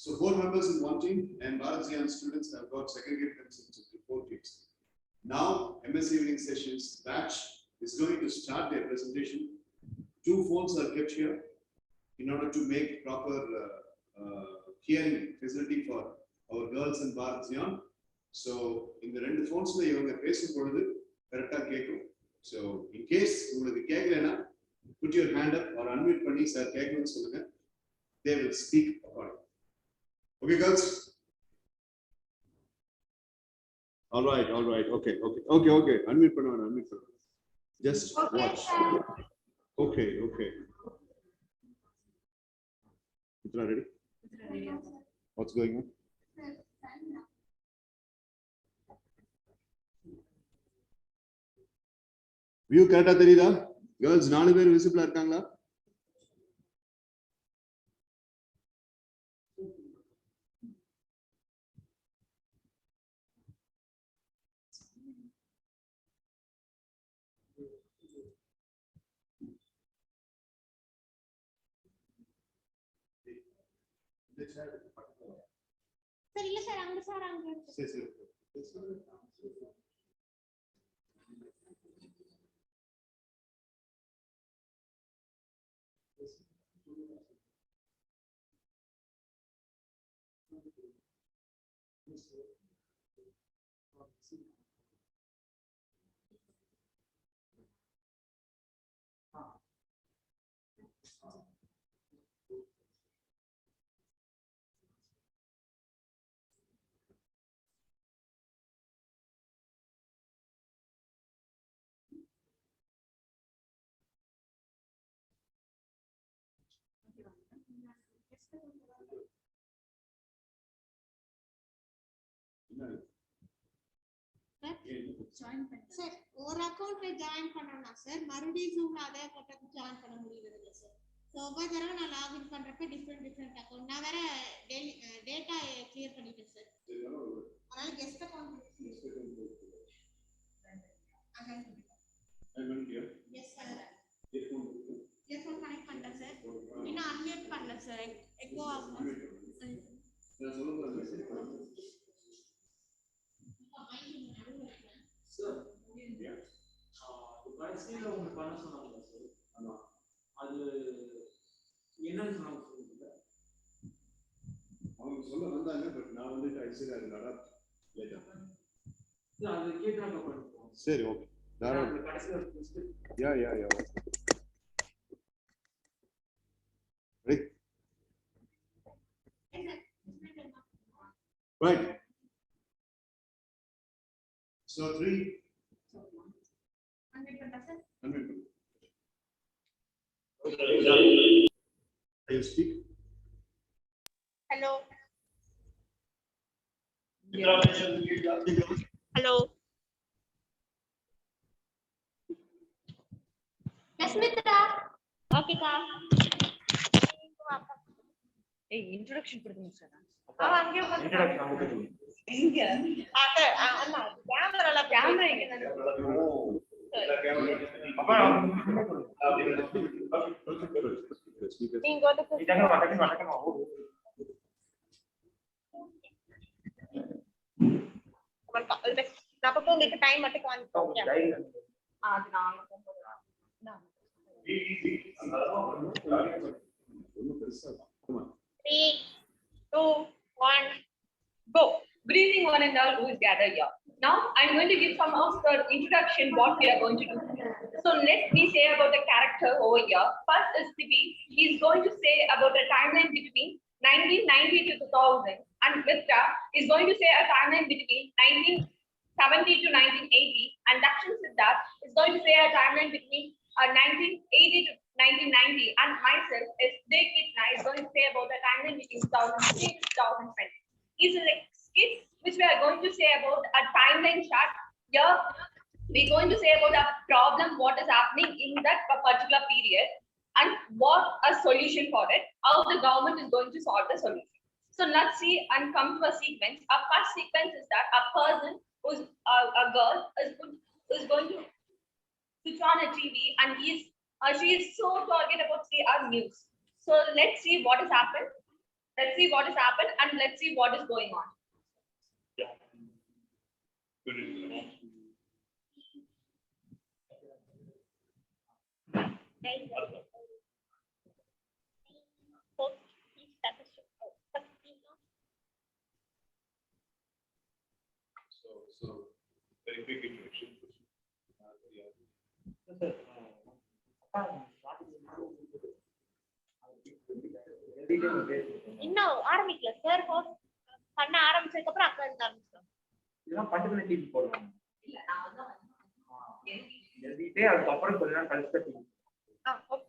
So 4 members in one team, and Bharat students have got segregated themselves into 4 teams. Now, MS evening sessions batch is going to start their presentation. 2 phones are kept here in order to make proper hearing facility for our girls and Bharat. So, in the two phones, you have a face correct. So, in case you put your hand up or unmute panni, sir, they will speak accordingly. Okay, girls? All right. Okay. Unmute panna. Just okay, watch. Sir. Okay. Mitra, ready? What's going on? View correct therida? Girls, 4 பேர் visible இருக்காங்களா? Sir, இல்ல sir அங்க sir அங்க சரி Sir, ஒரு அக்கவுண்ட்ல join பண்ணனும்னா sir மறுபடியும் ஜூம்ல அதே அக்கவுண்ட்ல ஜாயின் பண்ண முடியறது இல்ல சார். சோ ஒவ்வொரு தடவை நான் லாகின் பண்றப்ப டிஃபரண்ட் அக்கவுண்ட் நான் வேற டேட்டா கிளியர் பண்ணிட்டேன் சார். அதனால guest account yes sir. Earphone connect பண்ணிட்டேன் சார். இன்னும் அன்மியூட் பண்ணல சார். எக்கோ ஆகும். நான் சொல்லுங்க சார். கடைசியில உங்க பண்ண சொன்னாங்க சார். ஆமா. அது என்னன்னு சொன்னாங்க சொல்லுங்க. அவங்க சொல்ல வந்தாங்க பட் நான் வந்து ஐசில இருக்கறதா லேட்டா. சார் அது கேட்றாங்க பண்ணுவோம். சரி ஓகே. தாராளமா கடைசியில யா. Ready? Right. So 3. 100%. You speak. Hello. Hello. Yes, Mitra. Okay, ka. Hey, introduction கொடுங்க சார். அங்க இன்ட்ரோடக்ஷன் அங்க போய் இங்க. அண்ணா கேமரா இங்க தான. அப்பா நீங்க வந்து இதங்க வட்டமா அப்பப்போ உங்களுக்கு டைம் மட்டும் காமிப்போம். அது நாங்க போகும்போது நான் 3, 2, 1, go. Good evening, one and all who is gathered here. Now, I'm going to give some of the introduction what we are going to do. So, let me say about the character over here. First is Sibi. He is going to say about the timeline between 1990 to 2000, and Mitra is going to say a timeline between 1970 to 1980, and Dakshin Siddharth is going to say a timeline between 1980 to 1990, and myself is Dekitna is going to say about the timeline between 2003 to 2020. These are like skits which we are going to say about a timeline chart. Here we're going to say about a problem, what is happening in that particular period, and what a solution for it, how the government is going to solve the solution. So let's see and come to a sequence. Our first sequence is that a person who's a girl is going to switch on a TV, and she is so target about our news. So let's see what has happened. Let's see what has happened and let's see what is going on. Yeah. Good enough. So very quick introduction. இன்னும் ஆரம்பிக்கல sir. Host பண்ண ஆரம்பிச்சதுக்கு அப்புறம் அக்கா இருந்து ஆரம்பிச்சோம். இதெல்லாம் பக்கத்துல டிவி போடுவாங்க. இல்ல நான் வந்து எழுதிட்டே அதுக்கப்புறம் கொஞ்ச நேரம் கழிச்சு டிவி.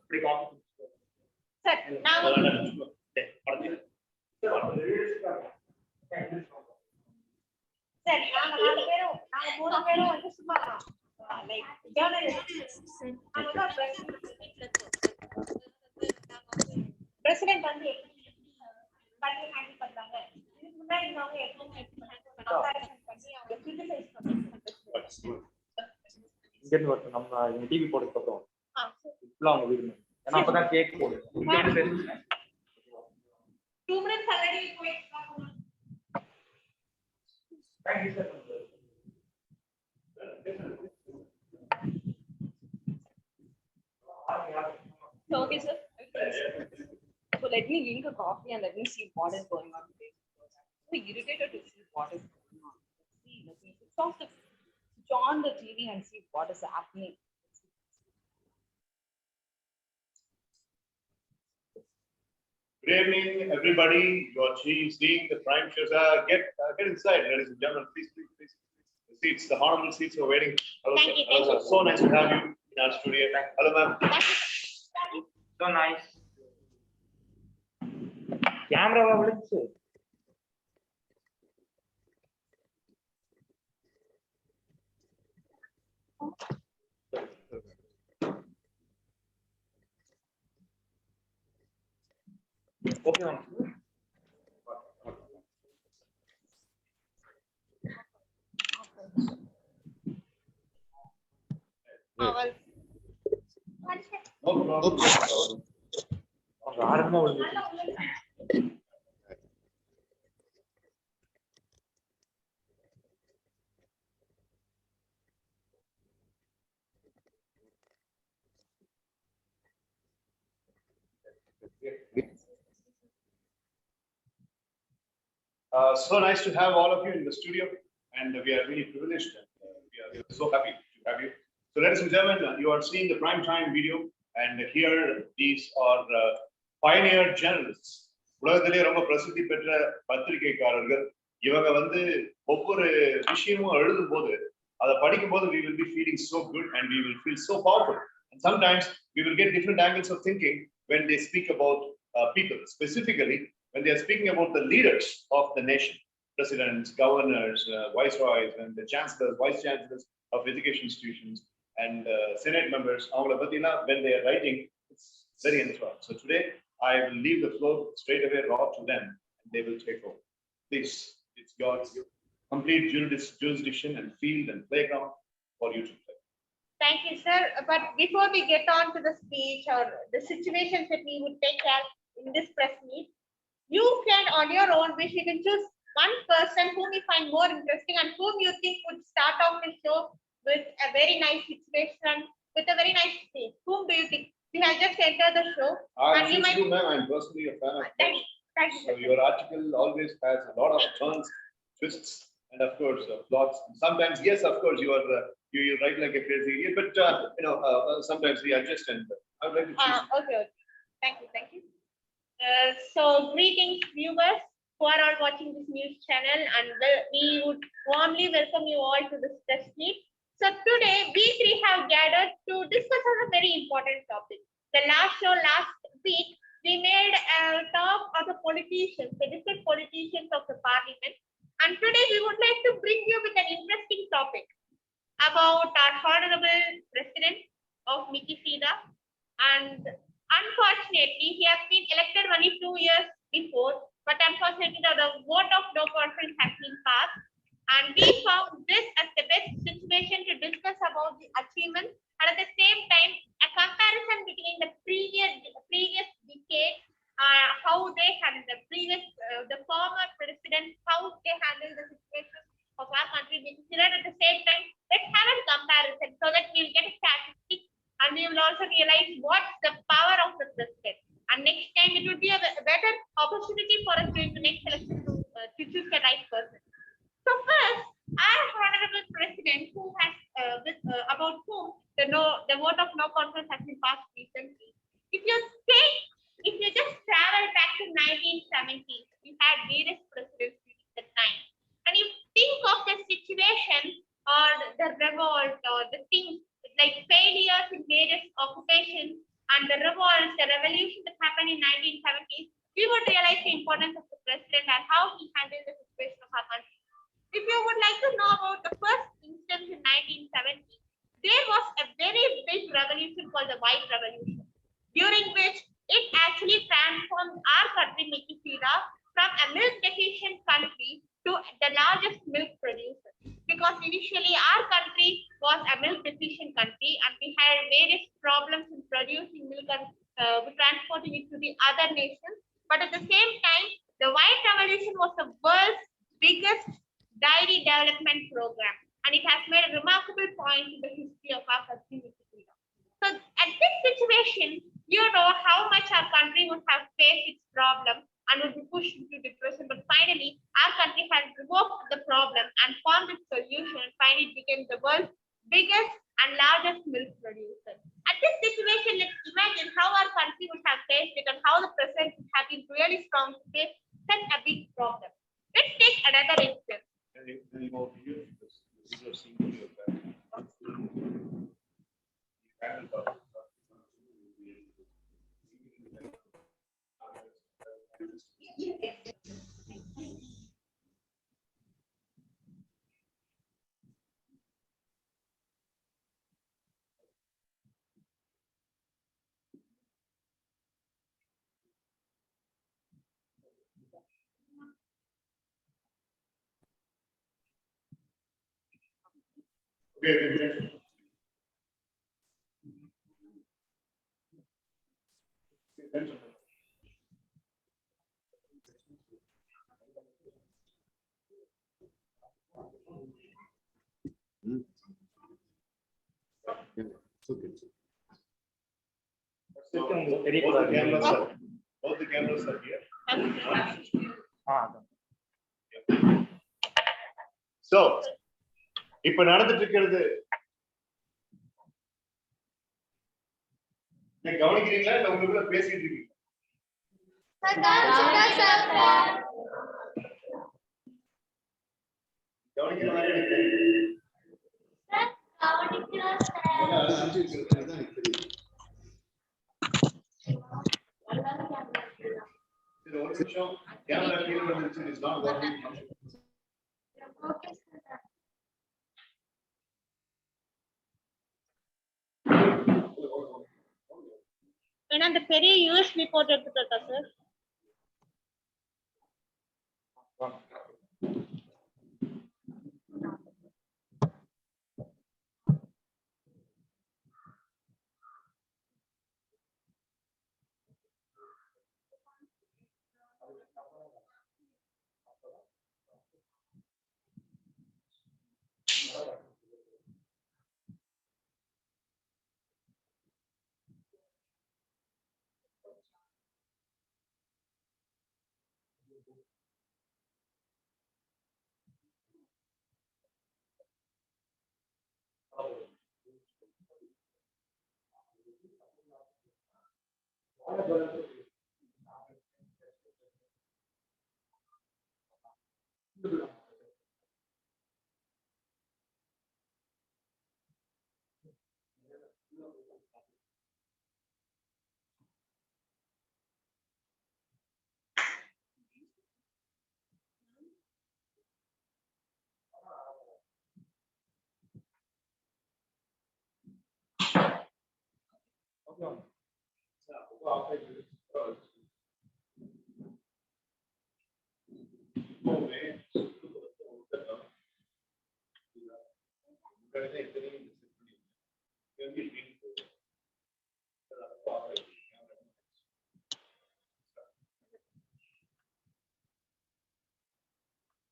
இப்படி காப்பி சார் நான் சார் நாங்க மூணு பேரும் வந்து சும்மா லைக் பிரசிடென்ட் வந்து ஹேண்டில் பண்றாங்க. இதுக்கு முன்னாடி இருந்தவங்க எப்படி கம்பேரிசன் பண்ணி அவங்க கிரிட்டிசைஸ் பண்ணுவாங்க. இங்க இருந்து வரட்டும். நம்ம டிவி போடுறதுக்கு அப்புறம் ஃபுல்லா அவங்க வீடு. ஏன்னா அப்பதான் கேக் போடும். இங்க வந்து பேசுறேன். 2 minutes already going. Thank you, sir. So, okay, sir. So let me drink a coffee and let me see what is going on today. I'm so irritated to see what is going on. Let me switch on the TV and see what is happening. Good evening, everybody. You are seeing the prime shows. Get inside, ladies and gentlemen. Please. The seats, the honorable seats are waiting. Hello, Thank sir. you, Hello, thank sir. So nice to have you in our studio. Hello, ma'am. So nice. கேமராவா விழுந்துச்சு. Okay ma'am. No problem. அவங்க ஆரம்பமா விழுந்துச்சு. So nice to have all of you in the studio, and we are really privileged and we are so happy to have you. So, ladies and gentlemen, you are seeing the prime time video, and here these are pioneer journalists. உலகத்திலே ரொம்ப பிரசித்தி பெற்ற பத்திரிகைக்காரர்கள். இவங்க வந்து ஒவ்வொரு விஷயமும் எழுதும் போது அதை படிக்கும் போது we will be feeling so good and we will feel so powerful. And sometimes we will get different angles of thinking when they speak about people, specifically when they are speaking about the leaders of the nation, presidents, governors, viceroys, and the chancellors, vice chancellors of education institutions, and Senate members, when they are writing, it's very enthralling. So today, I will leave the floor straight away raw to them, and they will take over. Please, it's God's complete jurisdiction and field and playground for you to play. Thank you, sir. But before we get on to the speech or the situations that we would take care in this press meet, you can, on your own wish, you can choose one person whom you find more interesting and whom you think would start off the show with a very nice situation, with a very nice speech. Whom do you think? You have just entered the show. And you might... ma'am. I'm personally a fan of Thank you. So your article always has a lot of turns, twists, and of course plots. Sometimes, yes, of course, you are you write like a crazy idiot, but sometimes we adjust and I would like to choose. Okay. Thank you. So greetings, viewers who are all watching this news channel, and we would warmly welcome you all to this press meet. So today we three have gathered to discuss on a very important topic. The last week we made a talk of the politicians, the different politicians of the parliament, and today we would like to bring you with an interesting topic about our honorable president of MSES, and unfortunately he has been elected only 2 years before, but unfortunately the vote of no confidence has been passed, and we found this as the best situation to discuss about the achievements and at the same time a comparison between the previous decade, how they had the previous what's the power of the president. And next time it would be a better opportunity for us during the next election to choose the right person. So first, our honorable president, who has about whom the vote of no confidence has been passed recently. If you just travel back to 1970s, we had various presidents during that time, and you think of the situation or the revolt or the things like failures in various occupations and the revolts, the revolution that happened in 1970s, we would realize the importance of the president and how he handled the situation of our country. If you would like to know about the first instance in 1970, there was a very big revolution called the White Revolution, during which it actually transformed our country, Mikisira, from a milk deficient country to the largest milk producer. Because initially our country was a milk deficient country and we had various problems in producing milk and transporting it to the other nations. But at the same time, the White Revolution was the world's biggest dairy development program, and it has made a remarkable point in the history of our country. So at this situation, you know how much our country would have faced its problem and would be pushed into depression. But finally, our country has revoked the problem and found its solution, and finally it became the world's biggest and largest milk producer. At this situation, let's imagine how our country would have faced it and how the president would have been really strong to face such a big problem. Let's take another instance. Any more videos? This is a single video of that. Okay. Both the cameras are here. So, இப்ப நடந்துட்டு இருக்கிறது கவனிக்கிறீங்களா இல்ல உங்களுக்குள்ள பேசிட்டு இருக்கீங்க? கவனிக்கிற மாதிரி எனக்கு தெரியும். சரி, ஒரு நிமிஷம் கேமரா கீழே வந்துருச்சு. It's not working. ஏன்னா அந்த பெரிய யூஎஸ்பி போர்ட் எடுத்துட்டா சார்.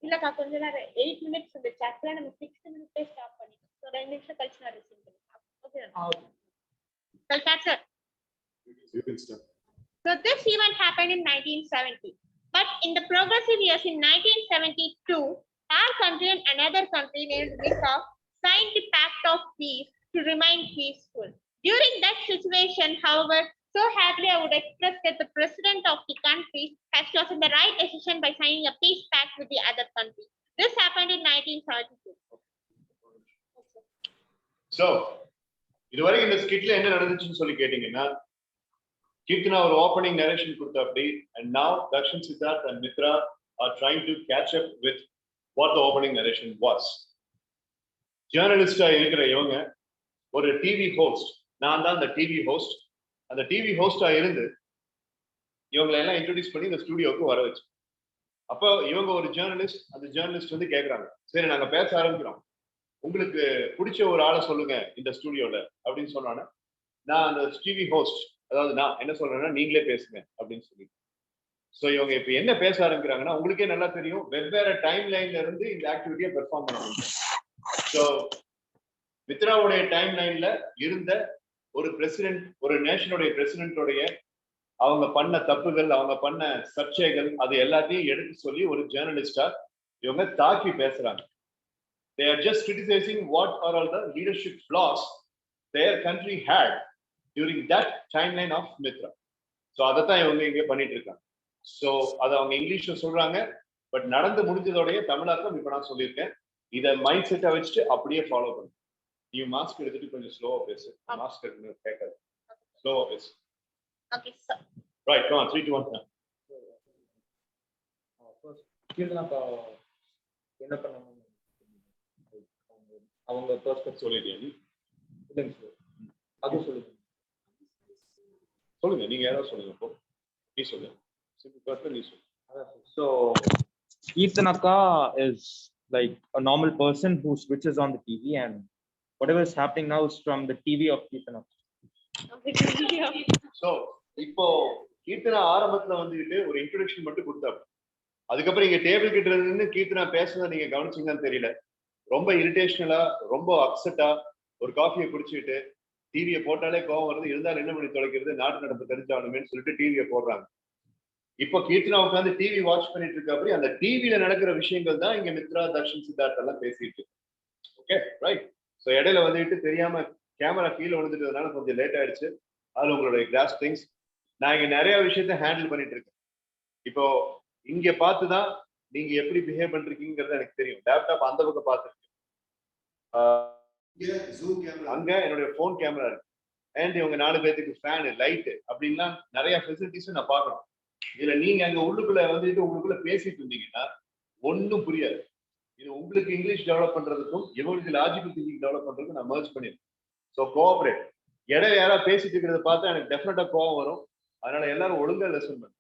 இல்லக்கா கொஞ்ச நேரம் 8 minutes இந்த சாட்ல நம்ம 6 minutes ஸ்டாப் பண்ணிட்டோம். சோ 2 நிமிஷம் கழிச்சு நான் ரிசீவ் பண்ணிக்கலாம். Okay sir. you can start. So this event happened in 1970. But in the progressive years in 1972, our country and another country named BZF signed the Pact of Peace to remain peaceful. During that situation, however, so happily I would express that the president of the country has chosen the right decision by signing a peace pact with the other country. This happened in 1972. So, இதுவரைக்கும் இந்த ஸ்கிட்ல என்ன நடந்துச்சுன்னு சொல்லி கேட்டீங்கன்னா, Kirtana ஒரு opening narration கொடுத்தாப்படி, and now Dakshin Siddharth and Mitra are trying to catch up with what the opening narration was. ஜேர்னலிஸ்டா இருக்கிற இவங்க ஒரு டிவி ஹோஸ்ட், நான் தான் அந்த டிவி ஹோஸ்ட், அந்த டிவி ஹோஸ்டா இருந்து இவங்களை எல்லாம் இன்ட்ரோடியூஸ் பண்ணி இந்த ஸ்டுடியோவுக்கு வர வச்சு. அப்போ இவங்க ஒரு ஜேர்னலிஸ்ட், அந்த ஜேர்னலிஸ்ட் வந்து கேட்கறாங்க, சரி நாங்க பேச ஆரம்பிக்கிறோம், உங்களுக்கு பிடிச்ச ஒரு ஆளை சொல்லுங்க இந்த ஸ்டுடியோல அப்படின்னு சொன்னானே, நான் அந்த டிவி ஹோஸ்ட், அதாவது நான் என்ன சொல்றேன்னா நீங்களே பேசுங்க அப்படின்னு சொல்லி. ஸோ இவங்க இப்ப என்ன பேச ஆரம்பிக்கிறாங்கன்னா, உங்களுக்கே நல்லா தெரியும் வெவ்வேறு டைம் லைன்ல இருந்து இந்த ஆக்டிவிட்டியை பெர்ஃபார்ம் பண்ண முடியும். ஸோ மித்ராவுடைய டைம் லைன்ல இருந்த ஒரு பிரசிடென்ட், ஒரு நேஷனுடைய பிரசிடென்டோடைய அவங்க பண்ண தப்புகள், அவங்க பண்ண சர்ச்சைகள், அது எல்லாத்தையும் எடுத்து சொல்லி ஒரு ஜேர்னலிஸ்டா இவங்க தாக்கி பேசுறாங்க. They are just criticizing what are all the leadership flaws their country had during that timeline of Mitra. So அதைத்தான் இவங்க இங்க பண்ணிட்டு இருக்காங்க. ஸோ அதை அவங்க இங்கிலீஷ்ல சொல்றாங்க, பட் நடந்து முடிஞ்சதோடைய தமிழாக்கம் இப்ப நான் சொல்லியிருக்கேன். இதை மைண்ட் செட்டா வச்சுட்டு அப்படியே ஃபாலோ பண்ணு. நீ மாஸ்க் எடுத்துட்டு கொஞ்சம் ஸ்லோவா பேசு, மாஸ்க் எடுத்து கேட்காது, ஸ்லோவா பேசு. Okay, sir. Right, come on, 3, 2, 1. கீர்த்தனாக்கா என்ன பண்ணணும் அவங்க பெர்ஸ்பெக்டிவ் சொல்லிட்டியா நீ? இல்லைங்க சார், அது சொல்லுங்க. சொல்லுங்க, நீங்க யாராவது சொல்லுங்க. இப்போ நீ சொல்லு, நீ சொல்லு. So Kirtanaka is like a normal person who switches on the TV, and whatever is happening now is from the TV of Kirtanaka. So இப்போ கீர்த்தனா ஆரம்பத்துல வந்துட்டு ஒரு இன்ட்ரோடக்ஷன் மட்டும் கொடுத்தாரு. அதுக்கப்புறம் இங்க டேபிள் கிட்ட இருந்து கீர்த்தனா பேசுறத நீங்க கவனிச்சீங்கன்னு தெரியல, ரொம்ப இரிட்டேஷனலா, ரொம்ப அப்செட்டா, ஒரு காஃபியை குடிச்சுட்டு டிவியை போட்டாலே கோவம் வருது, இருந்தாலும் என்ன பண்ணி தொலைக்கிறது, நாட்டு நடப்பு தெரிஞ்சாகணுமேன்னு சொல்லிட்டு டிவியை போடுறாங்க. இப்போ கீர்த்தனா உட்காந்து டிவி வாட்ச் பண்ணிட்டு இருக்க, அப்படி அந்த டிவியில நடக்கிற விஷயங்கள் தான் இங்க மித்ரா, தர்ஷன், சித்தார்த் எல்லாம் பேசிட்டு. Okay, right. ஸோ இடையில வந்துட்டு தெரியாம கேமரா கீழே விழுந்துட்டதுனால கொஞ்சம் லேட் ஆயிடுச்சு. அது உங்களுடைய கிராஸ் திங்ஸ். நான் இங்க நிறைய விஷயத்த ஹேண்டில் பண்ணிட்டு இருக்கேன். இப்போ இங்க பார்த்துதான் நீங்க எப்படி பிஹேவ் பண்றீங்கிறது எனக்கு தெரியும். லேப்டாப் அந்த பக்கம் பார்த்துருக்கு, அங்க என்னுடைய போன் கேமரா இருக்கு, அண்ட் இவங்க 4 பேருக்கு ஃபேனு, லைட்டு அப்படின்லாம் நிறைய ஃபெசிலிட்டிஸும் நான் பார்க்கணும். இதுல நீங்க அங்க உள்ளுக்குள்ள வந்துட்டு உங்களுக்குள்ள பேசிட்டு இருந்தீங்கன்னா ஒன்னும் புரியாது. இது உங்களுக்கு இங்கிலீஷ் டெவலப் பண்றதுக்கும் இவங்களுக்கு லாஜிக்கல் திங்கிங் டெவலப் பண்றதுக்கும் நான் மர்ஜ் பண்ணிருக்கேன். So cooperate. இடையில யாராவது பேசிட்டு இருக்கிறத பார்த்தா எனக்கு டெஃபினட்டா கோவம் வரும். அதனால எல்லாரும் ஒழுங்கா லெசன் பண்ணுங்க.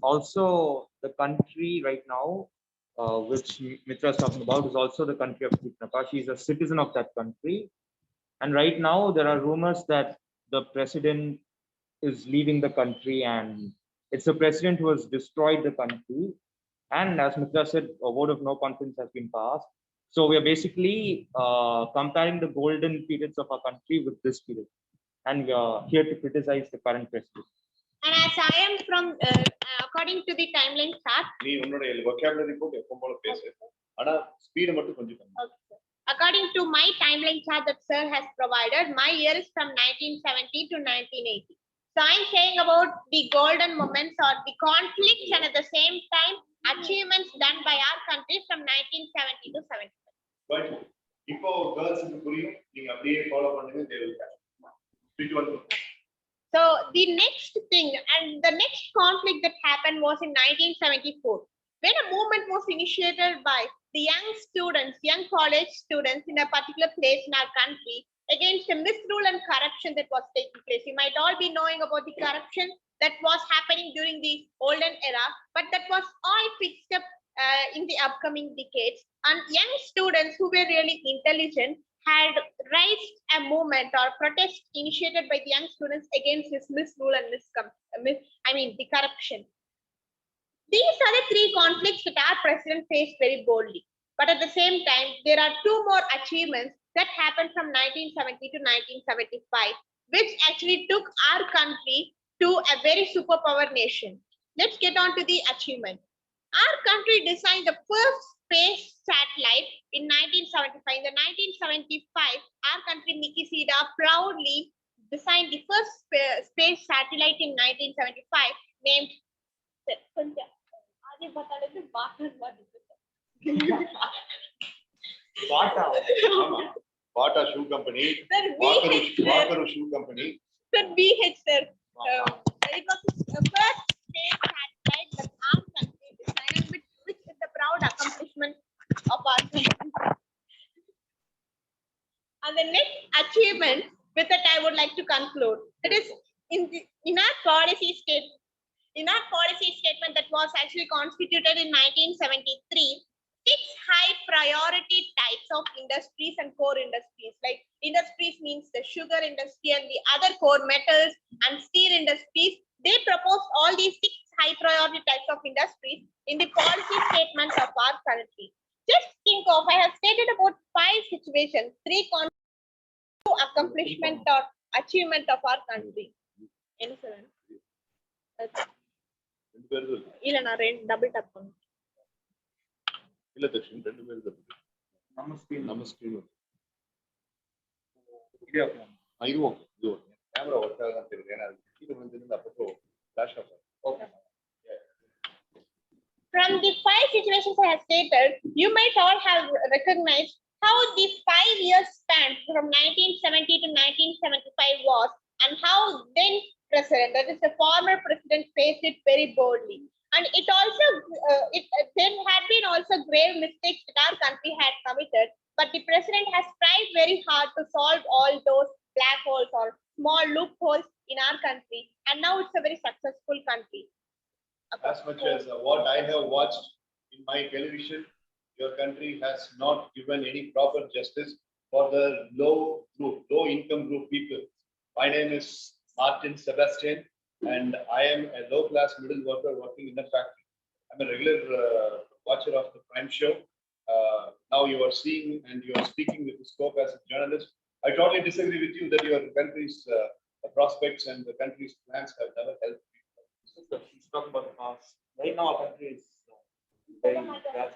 Also the country right now which Mitra is talking about is also the country of Kirtanaka. She is a citizen of that country, and right now there are rumors that the president is leaving the country, and it's the president who has destroyed the country. And as Mitra said, a vote of no confidence has been passed. So we are basically comparing the golden periods of our country with this period, and we are here to criticize the current president. And as I am from, according to the timeline chart, நீ உன்னோட vocabulary போட்டு எப்பவும் போல பேசு, ஆனா speed மட்டும் கொஞ்சம் கம்மி. okay. According to my timeline chart that sir has provided, my year is from 1970 to 1980. So I'm saying about the golden moments or the conflicts and at the same time achievements done by our country from 1970 to 75. But இப்போ கேர்ள்ஸ்க்கு புரியும், நீங்க அப்படியே follow பண்ணுங்க. So the next thing and the next conflict that happened was in 1974, when a movement was initiated by the young students, young college students in a particular place in our country against the misrule and corruption that was taking place. You might all be knowing about the corruption that was happening during the olden era, but that was all fixed up in the upcoming decades. And young students who were really intelligent had raised a movement or protest initiated by the young students against this misrule and the corruption. These are the 3 conflicts that our president faced very boldly. But at the same time, there are two more achievements that happened from 1970 to 1975, which actually took our country to a very superpower nation. Let's get on to the achievement. Our country designed the first space satellite in 1975. In the 1975, our country Nikisida proudly designed the first space satellite in 1975 named Bata shoe company. Sir, Walker shoe company. Sir, BH, sir. It was the first space satellite that our country designed, which is the proud accomplishment of our country. And the next achievement, with that I would like to conclude. It is in our policy statement. In our policy statement that was actually constituted in 1973, 6 high priority types of industries and core industries. Like industries means the sugar industry and the other core metals and steel industries. They proposed all these 6 high priority types of industries in the policy statement of our country. Just think of, I have stated about 5 situations, 3 accomplishment or achievement of our country. இல்ல நான் double top பண்ணேன். இல்ல தக்ஷன் 2 பேர் தான். நம்ம screen இது camera work ஆகாம தெரியுது. ஏன்னா இது வந்து அப்போ flash off. Okay. From the 5 situations I have stated, you might all have recognized how the 5-year span from 1970 to 1975 was, and how then president, that is the former president, faced it very boldly. And it also, there had been also grave mistakes that our country had committed, but the president has tried very hard to solve all those black holes or small loopholes in our country, and now it's a very successful country. As much as what I have watched in my television, your country has not given any proper justice for the low income group people. My name is Martin Sebastian, and I am a low class middle worker working in a factory. I'm a regular watcher of the Prime Show. Now you are seeing and you are speaking with the scope as a journalist. I totally disagree with you that your country's prospects and the country's plans have never helped people. She's talking about the past. Right now, our country is very bad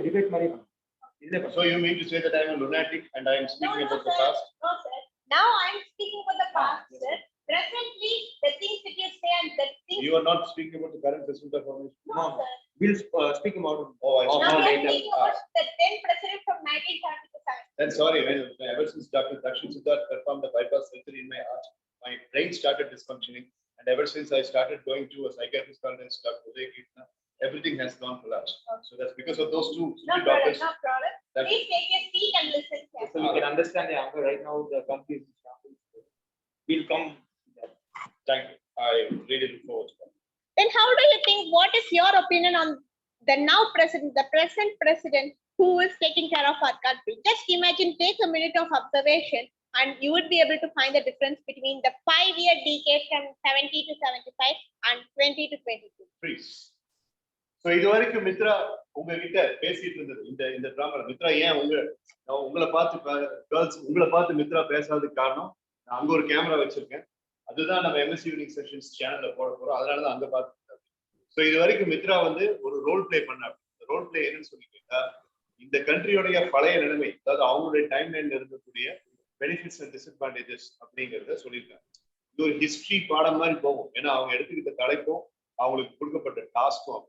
situation. So you mean to say that I am a lunatic and I am speaking about the past? No, sir. Now I am speaking about the past, sir. Presently, the things that you say and the things. You are not speaking about the current president of our nation? No, sir. We'll speak about it. Oh, I see. Now we are later. speaking about the then president from 1977. Then sorry, ever since Dr. Dakshin Siddharth performed the bypass surgery in my heart, my brain started dysfunctioning, and ever since I started going to a psychiatrist called Dr. Uday Krishna, everything has gone collapsed. So that's because of those 2 No doctors. problem, no problem. Please take a seat and listen carefully. So you can understand the anger right now. The country is will come. Thank you. I really look forward to that. Then how do you think, what is your opinion on the now president, the present president who is taking care of our country? Just imagine, take a minute of observation and you would be able to find the difference between the 5-year decade from 70 to 75 and 20 to 22. Please. So இதுவரைக்கும் மித்ரா உங்ககிட்ட பேசிட்டு இருந்தது இந்த drama. Mitra ஏன் உங்களை பார்த்து girls உங்களை பார்த்து மித்ரா பேசாததுக்கு காரணம், நான் அங்க ஒரு கேமரா வச்சிருக்கேன். அதுதான் நம்ம எம்எஸ்சி ஈவினிங் செஷன்ஸ் சேனல்ல போட போறோம். அதனாலதான் அங்க பார்த்து. ஸோ இது வரைக்கும் மித்ரா வந்து ஒரு ரோல் பிளே பண்ண. ரோல் பிளே என்னன்னு சொல்லி கேட்டா, இந்த கண்ட்ரியோடைய பழைய நிலைமை, அதாவது அவங்களுடைய டைம் லைன்ல இருக்கக்கூடிய பெனிஃபிட்ஸ் அண்ட் டிஸ்அட்வான்டேஜஸ் அப்படிங்கிறத சொல்லியிருக்காங்க. இது ஒரு ஹிஸ்டரி பாடம் மாதிரி போகும். ஏன்னா அவங்க எடுத்துக்கிட்ட தலைப்பும் அவங்களுக்கு கொடுக்கப்பட்ட டாஸ்க்கும்.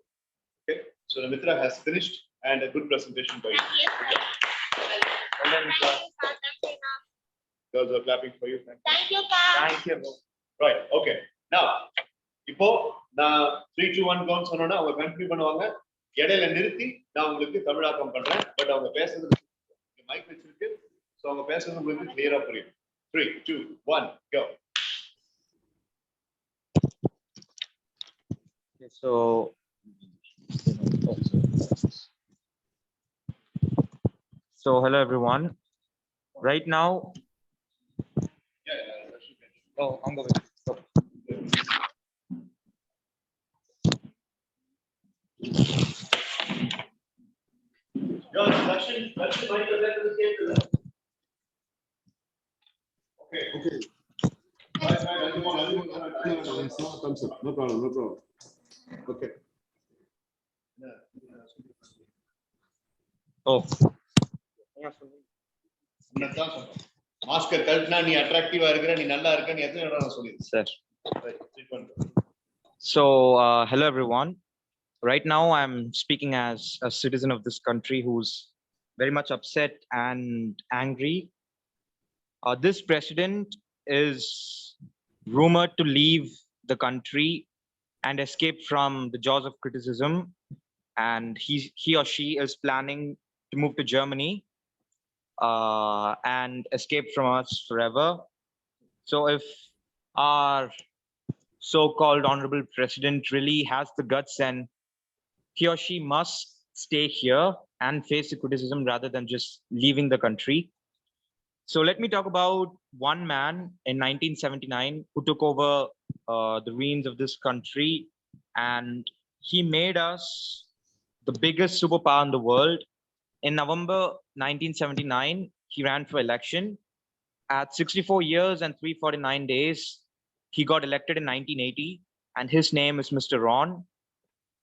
Okay, so the Mitra has finished and a good presentation by you. Thank you, sir. Girls are clapping for you. Thank you, sir. Thank you. Right, okay. Now, இப்போ நான் 3, 2, 1 go சொன்னோன்னா அவங்க கண்டினியூ பண்ணுவாங்க. இடையில நிறுத்தி நான் உங்களுக்கு தமிழாக்கம் பண்றேன். பட் அவங்க பேசுறது மைக் வச்சிருக்கு. ஸோ அவங்க பேசுறது உங்களுக்கு கிளியரா புரியும். 3, 2, 1 go. Okay, so hello everyone. Right now, I'm going. Your instruction, that's the mic that is here. Okay. Okay. Bye, bye, everyone. Thumbs up. No problem, no problem. Okay. Oh. மாஸ்கர் கழட்டினா நீ அட்ராக்டிவா இருக்கிற நீ நல்லா இருக்க நீ எத்தனை இடம் சொல்லிருக்கேன் Sir. So, hello everyone. Right now, I'm speaking as a citizen of this country who's very much upset and angry. This president is rumored to leave the country and escape from the jaws of criticism. And he or she is planning to move to Germany and escape from us forever. So if our so-called honorable president really has the guts, and he or she must stay here and face the criticism rather than just leaving the country. So let me talk about one man in 1979 who took over the reins of this country, and he made us the biggest superpower in the world. In November 1979, he ran for election. At 64 years and 349 days, he got elected in 1980, and his name is Mr. Ron.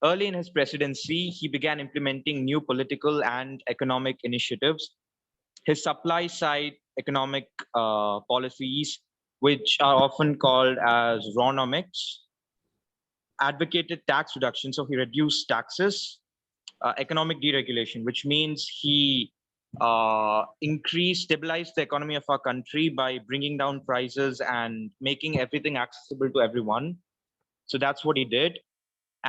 Early in his presidency, he began implementing new political and economic initiatives. His supply side economic policies, which are often called as Ronomics, advocated tax reduction. So he reduced taxes, economic deregulation, which means he stabilized the economy of our country by bringing down prices and making everything accessible to everyone. So that's what he did.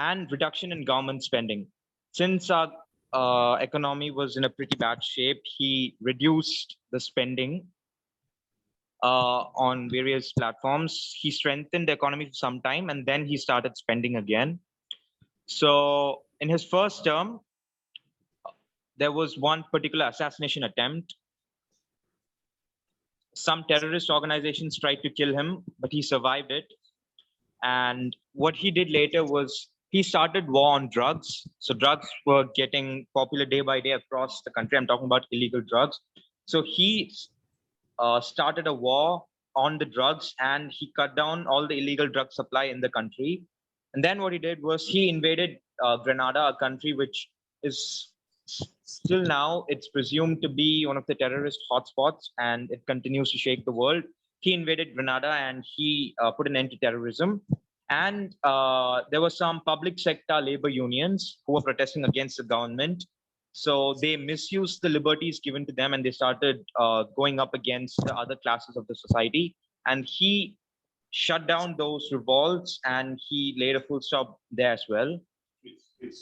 And reduction in government spending. Since our economy was in a pretty bad shape, he reduced the spending on various platforms. He strengthened the economy for some time, and then he started spending again. So in his first term, there was one particular assassination attempt. Some terrorist organizations tried to kill him, but he survived it. And what he did later was he started war on drugs. So drugs were getting popular day by day across the country. I'm talking about illegal drugs. So he started a war on the drugs, and he cut down all the illegal drug supply in the country. And then what he did was he invaded Grenada, a country which is still now, it's presumed to be one of the terrorist hotspots, and it continues to shake the world. He invaded Grenada and he put an end to terrorism. And there were some public sector labor unions who were protesting against the government. So they misused the liberties given to them, and they started going up against the other classes of the society. And he shut down those revolts, and he laid a full stop there as well. Please.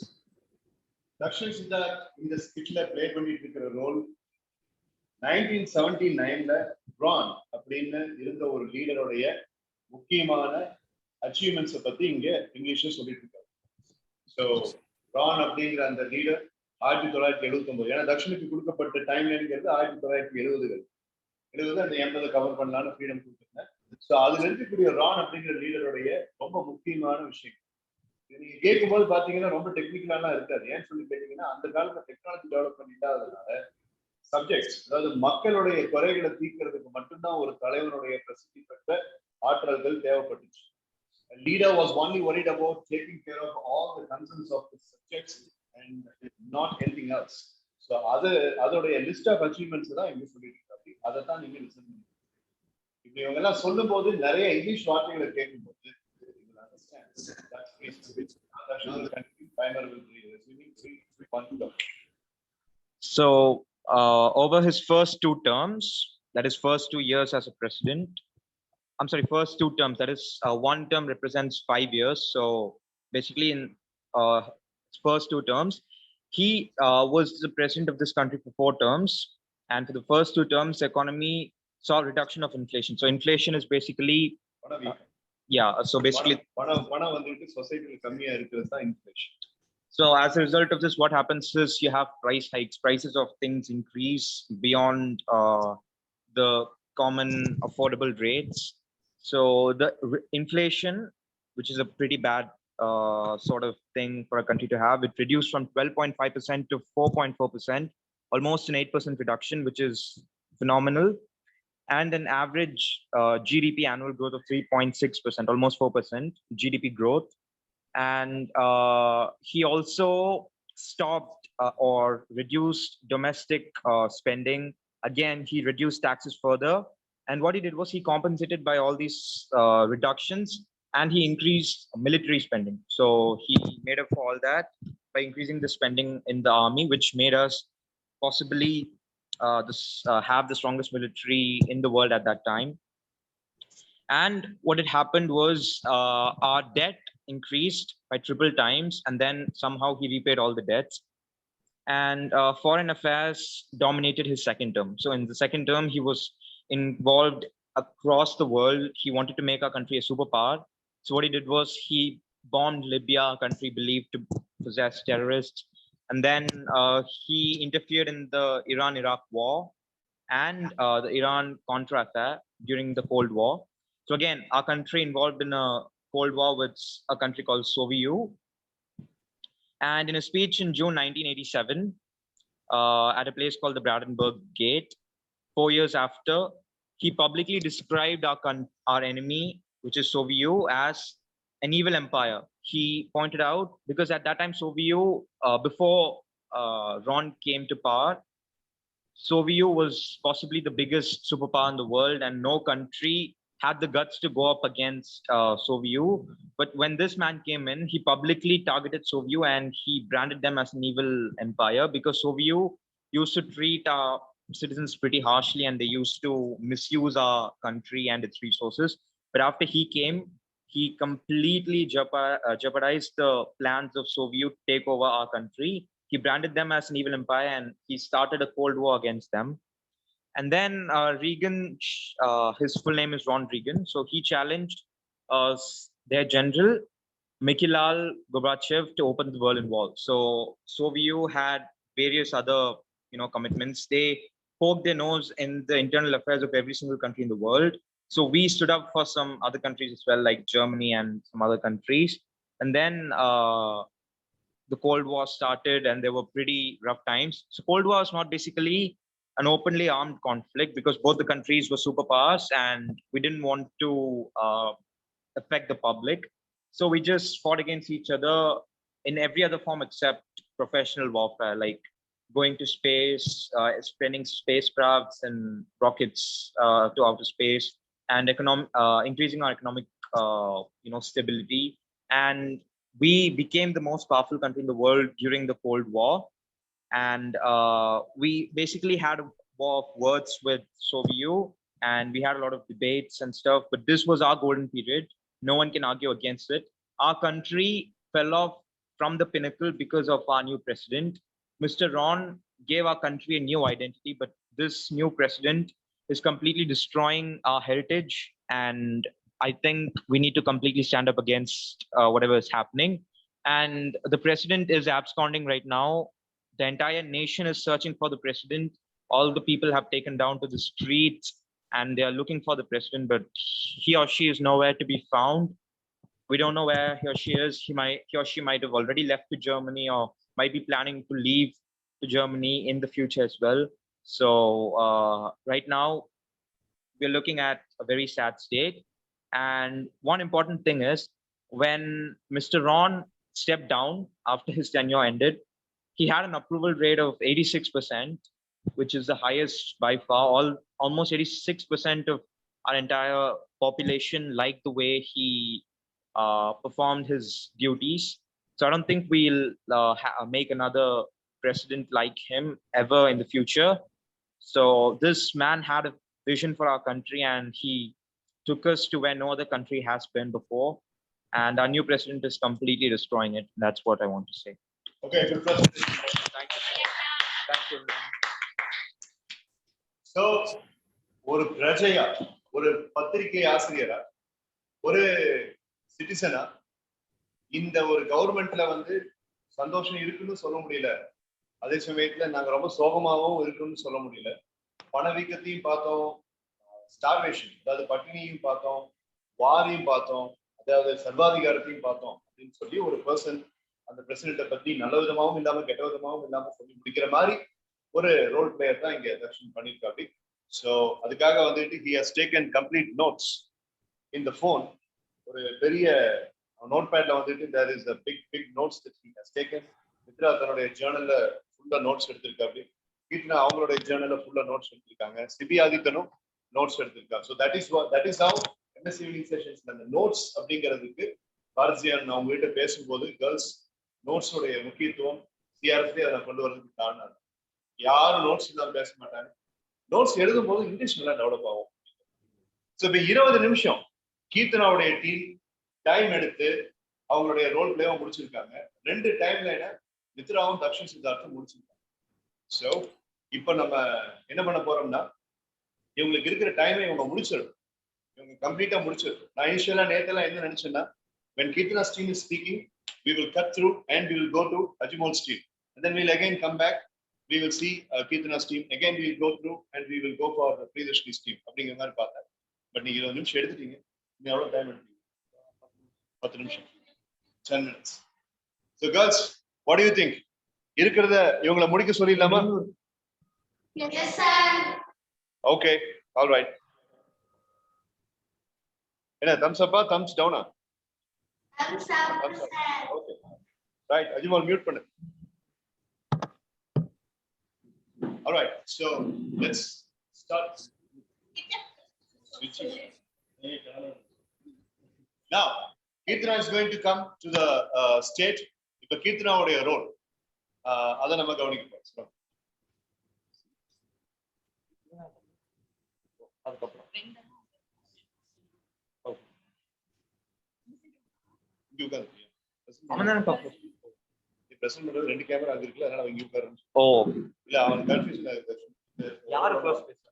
Dakshin Siddharth in the skitல play பண்ணிட்டு இருக்கிற role 1979ல Ron அப்படின்னு இருந்த ஒரு லீடருடைய முக்கியமான அச்சீவ்மெண்ட்ஸை பத்தி இங்க இங்கிலீஷ்ல சொல்லிட்டு இருக்காரு. ஸோ Ron அப்படிங்கிற அந்த லீடர் 1979, ஏன்னா தக்ஷனுக்கு கொடுக்கப்பட்ட டைம் லைன்ங்கிறது 1970 அந்த 80 கவர் பண்ணலான்னு ஃப்ரீடம் கொடுத்துருந்தேன். ஸோ அதுல இருக்கக்கூடிய Ron அப்படிங்கிற லீடருடைய ரொம்ப முக்கியமான விஷயம் நீங்க கேட்கும்போது பாத்தீங்கன்னா ரொம்ப டெக்னிக்கலாலாம் இருக்காது. ஏன்னு சொல்லி கேட்டீங்கன்னா அந்த காலத்துல டெக்னாலஜி டெவலப் பண்ணிட்டாதனால சப்ஜெக்ட்ஸ், அதாவது மக்களுடைய குறைகளை தீர்க்கிறதுக்கு மட்டும்தான் ஒரு தலைவனுடைய பிரசித்தி பெற்ற ஆற்றல்கள் தேவைப்பட்டுச்சு. Leader was only worried about taking care of all the concerns of the subjects and not anything else. So அதோடைய லிஸ்ட் ஆஃப் அச்சீவ்மெண்ட்ஸ் தான் இங்க சொல்லிட்டு இருக்காங்க. அதை தான் நீங்க லிசன் பண்ணுங்க. இப்படி இவங்க எல்லாம் சொல்லும் போது நிறைய இங்கிலீஷ் வார்த்தைகளை கேட்கும்போது So over his first 2 terms, that is first 2 years as a president, I'm sorry, first 2 terms, that is one term represents 5 years. So basically in his first 2 terms, he was the president of this country for 4 terms. And for the first 2 terms, the economy saw a reduction of inflation. So inflation is basically, so basically, so as a result of this, what happens is you have price hikes, prices of things increase beyond the common affordable rates. So the inflation, which is a pretty bad sort of thing for a country to have, it reduced from 12.5% to 4.4%. almost an 8% reduction, which is phenomenal, and an average GDP annual growth of 3.6%, almost 4% GDP growth. And he also stopped or reduced domestic spending. Again, he reduced taxes further. And what he did was he compensated by all these reductions, and he increased military spending. So he made up for all that by increasing the spending in the army, which made us possibly have the strongest military in the world at that time. And what had happened was our debt increased by triple times, and then somehow he repaid all the debts. And foreign affairs dominated his second term. So in the second term, he was involved across the world. He wanted to make our country a superpower. So what he did was he bombed Libya, a country believed to possess terrorists. And then he interfered in the Iran-Iraq war and the Iran-Contra affair during the Cold War. So again, our country involved in a Cold War with a country called Soviet Union. And in a speech in June 1987, at a place called the Brandenburg Gate, 4 years after, he publicly described our enemy, which is Soviet Union, as an evil empire. He pointed out, because at that time, Soviet Union, before Ron came to power, Soviet Union was possibly the biggest superpower in the world, and no country had the guts to go up against Soviet Union. But when this man came in, he publicly targeted Soviet Union and he branded them as an evil empire, because Soviet Union used to treat our citizens pretty harshly, and they used to misuse our country and its resources. But after he came, he completely jeopardized the plans of Soviet Union to take over our country. He branded them as an evil empire, and he started a Cold War against them. And then Reagan, his full name is Ron Reagan. So he challenged their general, Mikhail Gorbachev, to open the Berlin Wall. So Soviet Union had various other, commitments. They poked their nose in the internal affairs of every single country in the world. So we stood up for some other countries as well, like Germany and some other countries. And then the Cold War started, and there were pretty rough times. So Cold War is not basically an openly armed conflict, because both the countries were superpowers and we didn't want to affect the public. So we just fought against each other in every other form except professional warfare, like going to space, sending spacecrafts and rockets to outer space, and increasing our economic stability. And we became the most powerful country in the world during the Cold War. And we basically had a war of words with Soviet Union, and we had a lot of debates and stuff, but this was our golden period. No one can argue against it. Our country fell off from the pinnacle because of our new president. Mr. Ron gave our country a new identity, but this new president is completely destroying our heritage. And I think we need to completely stand up against whatever is happening. And the president is absconding right now. The entire nation is searching for the president. All the people have taken down to the streets and they are looking for the president, but he or she is nowhere to be found. We don't know where he or she is. He or she might have already left to Germany, or might be planning to leave to Germany in the future as well. So right now, we're looking at a very sad state. And one important thing is, when Mr. Ron stepped down after his tenure ended, he had an approval rate of 86%, which is the highest by far. Almost 86% of our entire population liked the way he performed his duties. So I don't think we'll make another president like him ever in the future. So this man had a vision for our country, and he took us to where no other country has been before. And our new president is completely destroying it. That's what I want to say. Okay, good presentation. Thank you. Thank you. So, ஒரு பிரஜையா, ஒரு பத்திரிகை ஆசிரியரா, ஒரு சிட்டிசனா, இந்த ஒரு கவர்மெண்ட்ல வந்து சந்தோஷம் இருக்குன்னு சொல்ல முடியல. அதே சமயத்துல நாங்க ரொம்ப சோகமாகவும் இருக்குன்னு சொல்ல முடியல. பணவீக்கத்தையும் பார்த்தோம், ஸ்டார்வேஷன், அதாவது பட்டினியும் பார்த்தோம், வாரையும் பார்த்தோம், அதாவது சர்வாதிகாரத்தையும் பார்த்தோம் அப்படின்னு சொல்லி ஒரு பர்சன் அந்த பிரசிடென்ட்டை பத்தி நல்ல விதமாகவும் இல்லாம கெட்ட விதமாகவும் இல்லாம சொல்லி முடிக்கிற மாதிரி ஒரு ரோல் பிளேயர் தான் இங்க தர்ஷன் பண்ணிருக்காரு. ஸோ அதுக்காக வந்துட்டு he has taken complete notes in the phone. ஒரு பெரிய நோட் பேட்ல வந்துட்டு there is a big notes that he has taken. Mitra தன்னுடைய ஜேர்னல்ல ஃபுல்லா நோட்ஸ் எடுத்திருக்காரு. கீர்த்தனா அவங்களுடைய ஜேர்னல்ல ஃபுல்லா நோட்ஸ் எடுத்திருக்காங்க. சிபி ஆதித்தனும் நோட்ஸ் எடுத்திருக்காங்க. So that is how MS evening sessions அந்த நோட்ஸ் அப்படிங்கிறதுக்கு பாரதியார் நான் உங்ககிட்ட பேசும்போது கேர்ள்ஸ் நோட்ஸோடைய முக்கியத்துவம் சிஆர்எஸ்ல அதை கொண்டு வரதுக்கு காரணம். யாரும் நோட்ஸ் இல்லாம பேச மாட்டாங்க. நோட்ஸ் எழுதும் போது இங்கிலீஷ் நல்லா டெவலப் ஆகும். ஸோ இப்போ 20 நிமிஷம் கீர்த்தனாவுடைய டீம் டைம் எடுத்து அவங்களுடைய ரோல் பிளேவும் முடிச்சிருக்காங்க. 2 டைம் லைனை மித்ராவும் தர்ஷன் சித்தார்த்தும் முடிச்சிருக்காங்க. ஸோ இப்போ நம்ம என்ன பண்ண போறோம்னா இவங்களுக்கு இருக்கிற டைமை இவங்க முடிச்சிடும். இவங்க கம்ப்ளீட்டா முடிச்சிடும். நான் இனிஷியலா நேத்தெல்லாம் என்ன நினைச்சேன்னா when Kirtana's team is speaking, we will cut through and we will go to Ajimol's team. And then we'll again come back. We will see Kirtana's team. Again, we will go through and we will go for Priyadashini's team. அப்படிங்கிற மாதிரி பார்த்தேன். But நீங்க 20 நிமிஷம் எடுத்துட்டீங்க. நீ எவ்வளவு time எடுத்தீங்க? 10 நிமிஷம். 10 minutes. So girls, what do you think? இருக்கிறத இவங்களை முடிக்க சொல்லிடலாமா? Yes, sir. Okay, all right. என்ன thumbs up ஆ thumbs down ஆ? Thumbs up, sir. Okay. Right, Ajimol mute பண்ணு. All right, so let's start switching. Now, Kirtana is going to come to the stage. இப்போ கீர்த்தனாவுடைய role அதை நம்ம கவனிக்க போறோம். அதுக்கப்புறம் இங்க உட்காந்து அவன் தானே பார்ப்போம். பிரசன்ட் பண்றது 2 கேமரா அங்க இருக்குல்ல, அதனால இங்க உட்காரு. ஓ இல்ல அவன் கன்ஃபியூஷன் ஆகுது. யாரு ஃபர்ஸ்ட் பேசுறீங்க?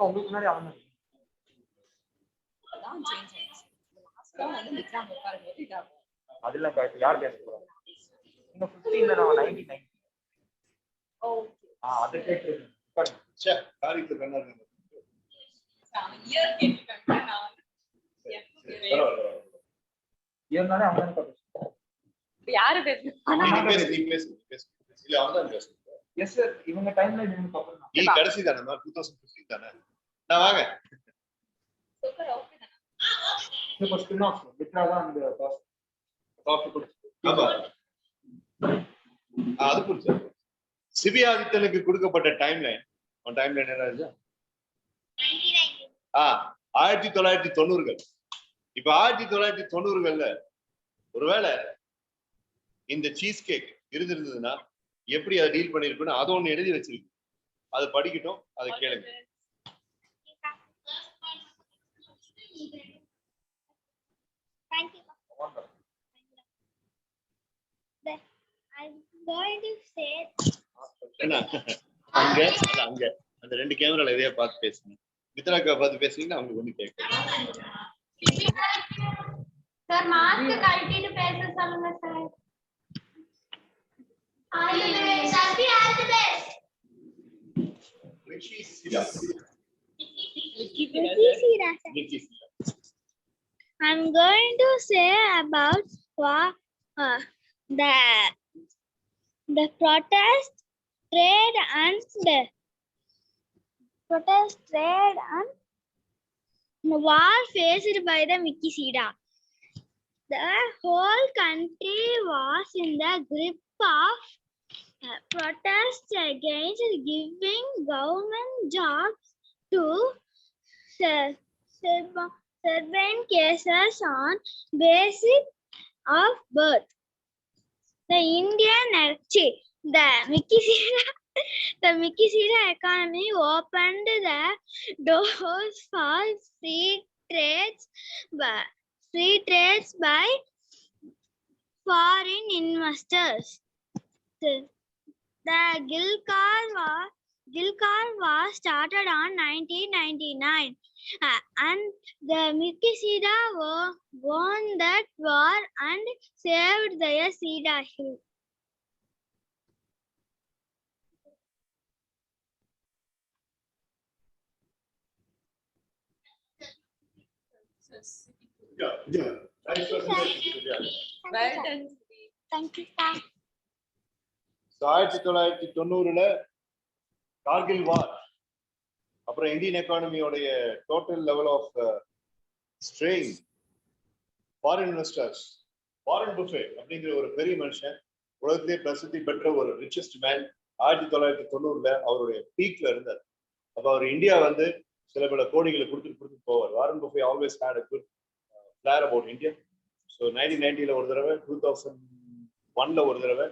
உங்களுக்கு முன்னாடி அவன் தான். அதெல்லாம் கரெக்ட். யார் பேச போறாங்க? நீங்க 15 தான 99. அது கேட்டு ச்சே காரியத்துல கண்ணா இருக்கு. இருந்தாலே அவன் தான் பேசுறான். யாரு பேசுறது? நீ பேசு. இல்ல அவன் தான் பேசு. எஸ் சார், இவங்க டைம்ல இவங்க கப்பல் நீ கடைசி தானே 2015 தானே. நான் வாங்க. இப்போ ஸ்பின் ஆஃப் வித்ரா தான் அந்த காஃபி குடிச்சு. ஆமா. அது புரிஞ்சு. சிபி ஆதித்தனுக்கு கொடுக்கப்பட்ட டைம்லைன், அவன் டைம்லைன் என்ன ஆச்சு? 1990கள். இப்ப 1990கள்ல ஒருவேளை இந்த சீஸ் கேக் இருந்திருந்ததுன்னா எப்படி அதை டீல் பண்ணிருக்குன்னு அதை ஒண்ணு எழுதி வச்சிருக்கு. அதை படிக்கட்டும், அதை கேளுங்க. Thank you. I'm going to say. அங்க அங்க அந்த 2 கேமரால எதையா பார்த்து பேசுங்க. மித்ராக்கா பார்த்து பேசுனீங்கன்னா அவங்க ஒண்ணு கேட்கலாம். Sir, mask கழட்டிட்டு பேச சொல்லுங்க sir. All the best. Happy all the best. Rishi Sida. I'm going to say about the protest, trade and war faced by the Mikisida. The whole country was in the grip of protests against giving government jobs to servant cases on basis of birth. The Mikisida economy opened the doors for free trades by foreign investors. The Gilcar was started on 1999, and the Mikisida won that war and saved the Sida Hill. Nice presentation, Divya. Well done. Thank you, sir. So 1990 Kargil war அப்புறம் Indian எக்கானமியோடைய total level of strain foreign investors Warren Buffett அப்படிங்கிற ஒரு பெரிய மனுஷன் உலகத்திலே பிரசித்தி பெற்ற ஒரு ரிச்சஸ்ட் மேன் 1990 அவருடைய பீக்ல இருந்தார். அப்ப அவர் இந்தியா வந்து சில பல கோடிகளை கொடுத்துட்டு போவார். Warren Buffett always had a good flair about India. So 1990 ஒரு தடவை, 2001 ஒரு தடவை,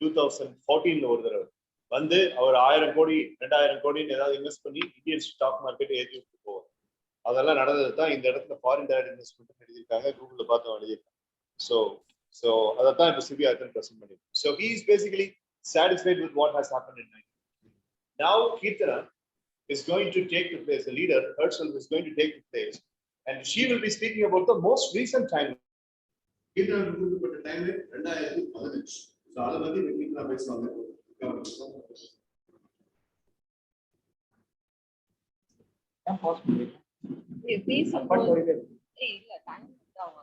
2014 ஒரு தடவை வந்து அவர் 1000 கோடி 2000 கோடின்னு ஏதாவது இன்வெஸ்ட் பண்ணி இந்தியன் ஸ்டாக் மார்க்கெட் ஏற்றி விட்டு போவார். அதெல்லாம் நடந்தது தான் இந்த இடத்துல ஃபாரின் டைரக்ட் இன்வெஸ்ட்மெண்ட் எழுதியிருக்காங்க, கூகுளில் பார்த்து எழுதியிருக்காங்க. So அதைத்தான் இப்போ சிபிஐ பிரசன்ட் பண்ணிருக்கோம். So he is basically satisfied with what has happened in 1990. Now Kirtana is going to take the place, the leader herself is going to take the place, and she will be speaking about the most recent time. Keerthana கொடுக்கப்பட்ட time 2015. So அதை பத்தி கீர்த்தனா பேசுவாங்க. Please support. இல்ல time நம்ம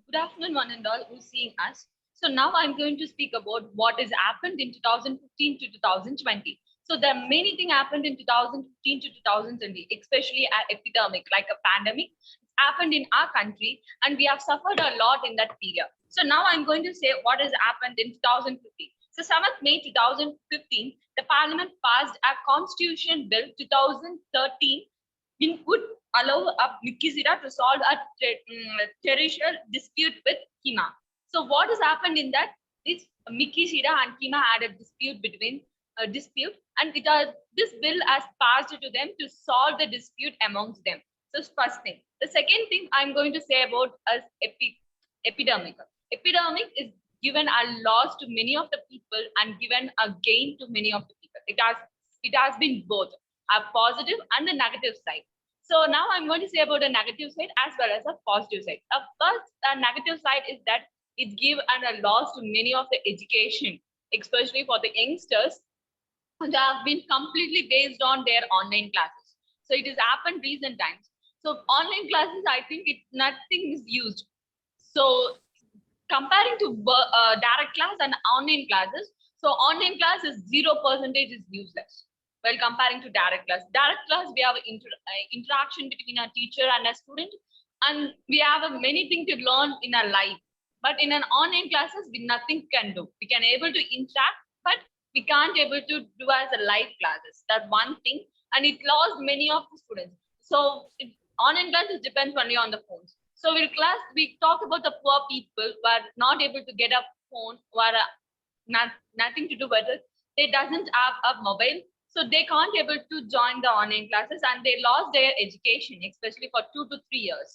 Good afternoon, one and all who's seeing us. So now I'm going to speak about what has happened in 2015 to 2020. So there are many things happened in 2015 to 2020, especially an epidemic like a pandemic happened in our country, and we have suffered a lot in that period. So now I'm going to say what has happened in 2015. So 7th May 2015, the Parliament passed a Constitution Bill 2013 which would allow Mikisira to solve a territorial dispute with Kima. So what has happened in that is Mikisira and Kima had a dispute and this bill has passed to them to solve the dispute amongst them. So first thing. The second thing I'm going to say about as epidemic. Epidemic is given a loss to many of the people and given a gain to many of the people. It has been both a positive and a negative side. So now I'm going to say about the negative side as well as a positive side. First, the negative side is that it gives a loss to many of the education, especially for the youngsters who have been completely based on their online classes. So it has happened recent times. So online classes, I think nothing is used. So comparing to direct class and online classes, so online class is 0% is useless. While comparing to direct class, we have interaction between a teacher and a student, and we have many things to learn in our life. But in an online classes, we nothing can do. We can able to interact, but we can't able to do as a live classes. That one thing, and it lost many of the students. So online classes depends only on the phones. So we talk about the poor people who are not able to get a phone, who are nothing to do with it. They doesn't have a mobile, so they can't able to join the online classes, and they lost their education, especially for 2 to 3 years.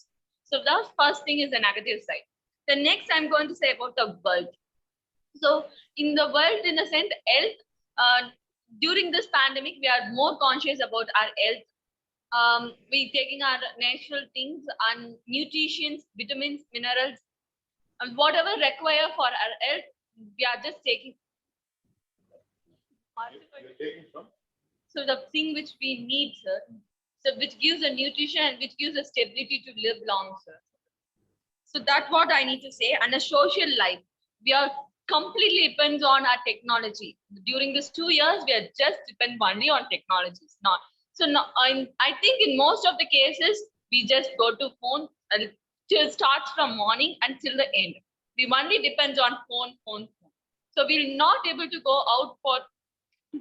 So the first thing is the negative side. The next I'm going to say about the world. So in the world, in the sense health, during this pandemic, we are more conscious about our health. We taking our natural things and nutrition, vitamins, minerals, and whatever require for our health, we are just taking. So the thing which we need, sir, so which gives a nutrition and which gives a stability to live long, sir. So that's what I need to say. And a social life, we are completely depends on our technology. During these 2 years, we are just depend only on technologies. Not so. No, I think in most of the cases, we just go to phone and it starts from morning until the end. We only depends on phone. So we're not able to go out for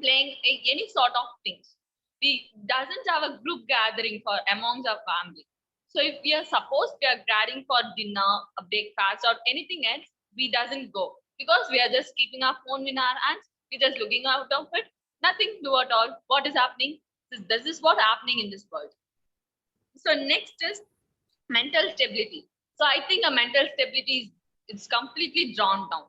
playing any sort of things. We doesn't have a group gathering for amongst our family. So if we are supposed we are gathering for dinner, a breakfast, or anything else, we doesn't go because we are just keeping our phone in our hands. We're just looking out of it. Nothing to do at all. What is happening? This is what happening in this world. So next is mental stability. So I think a mental stability is completely drawn down.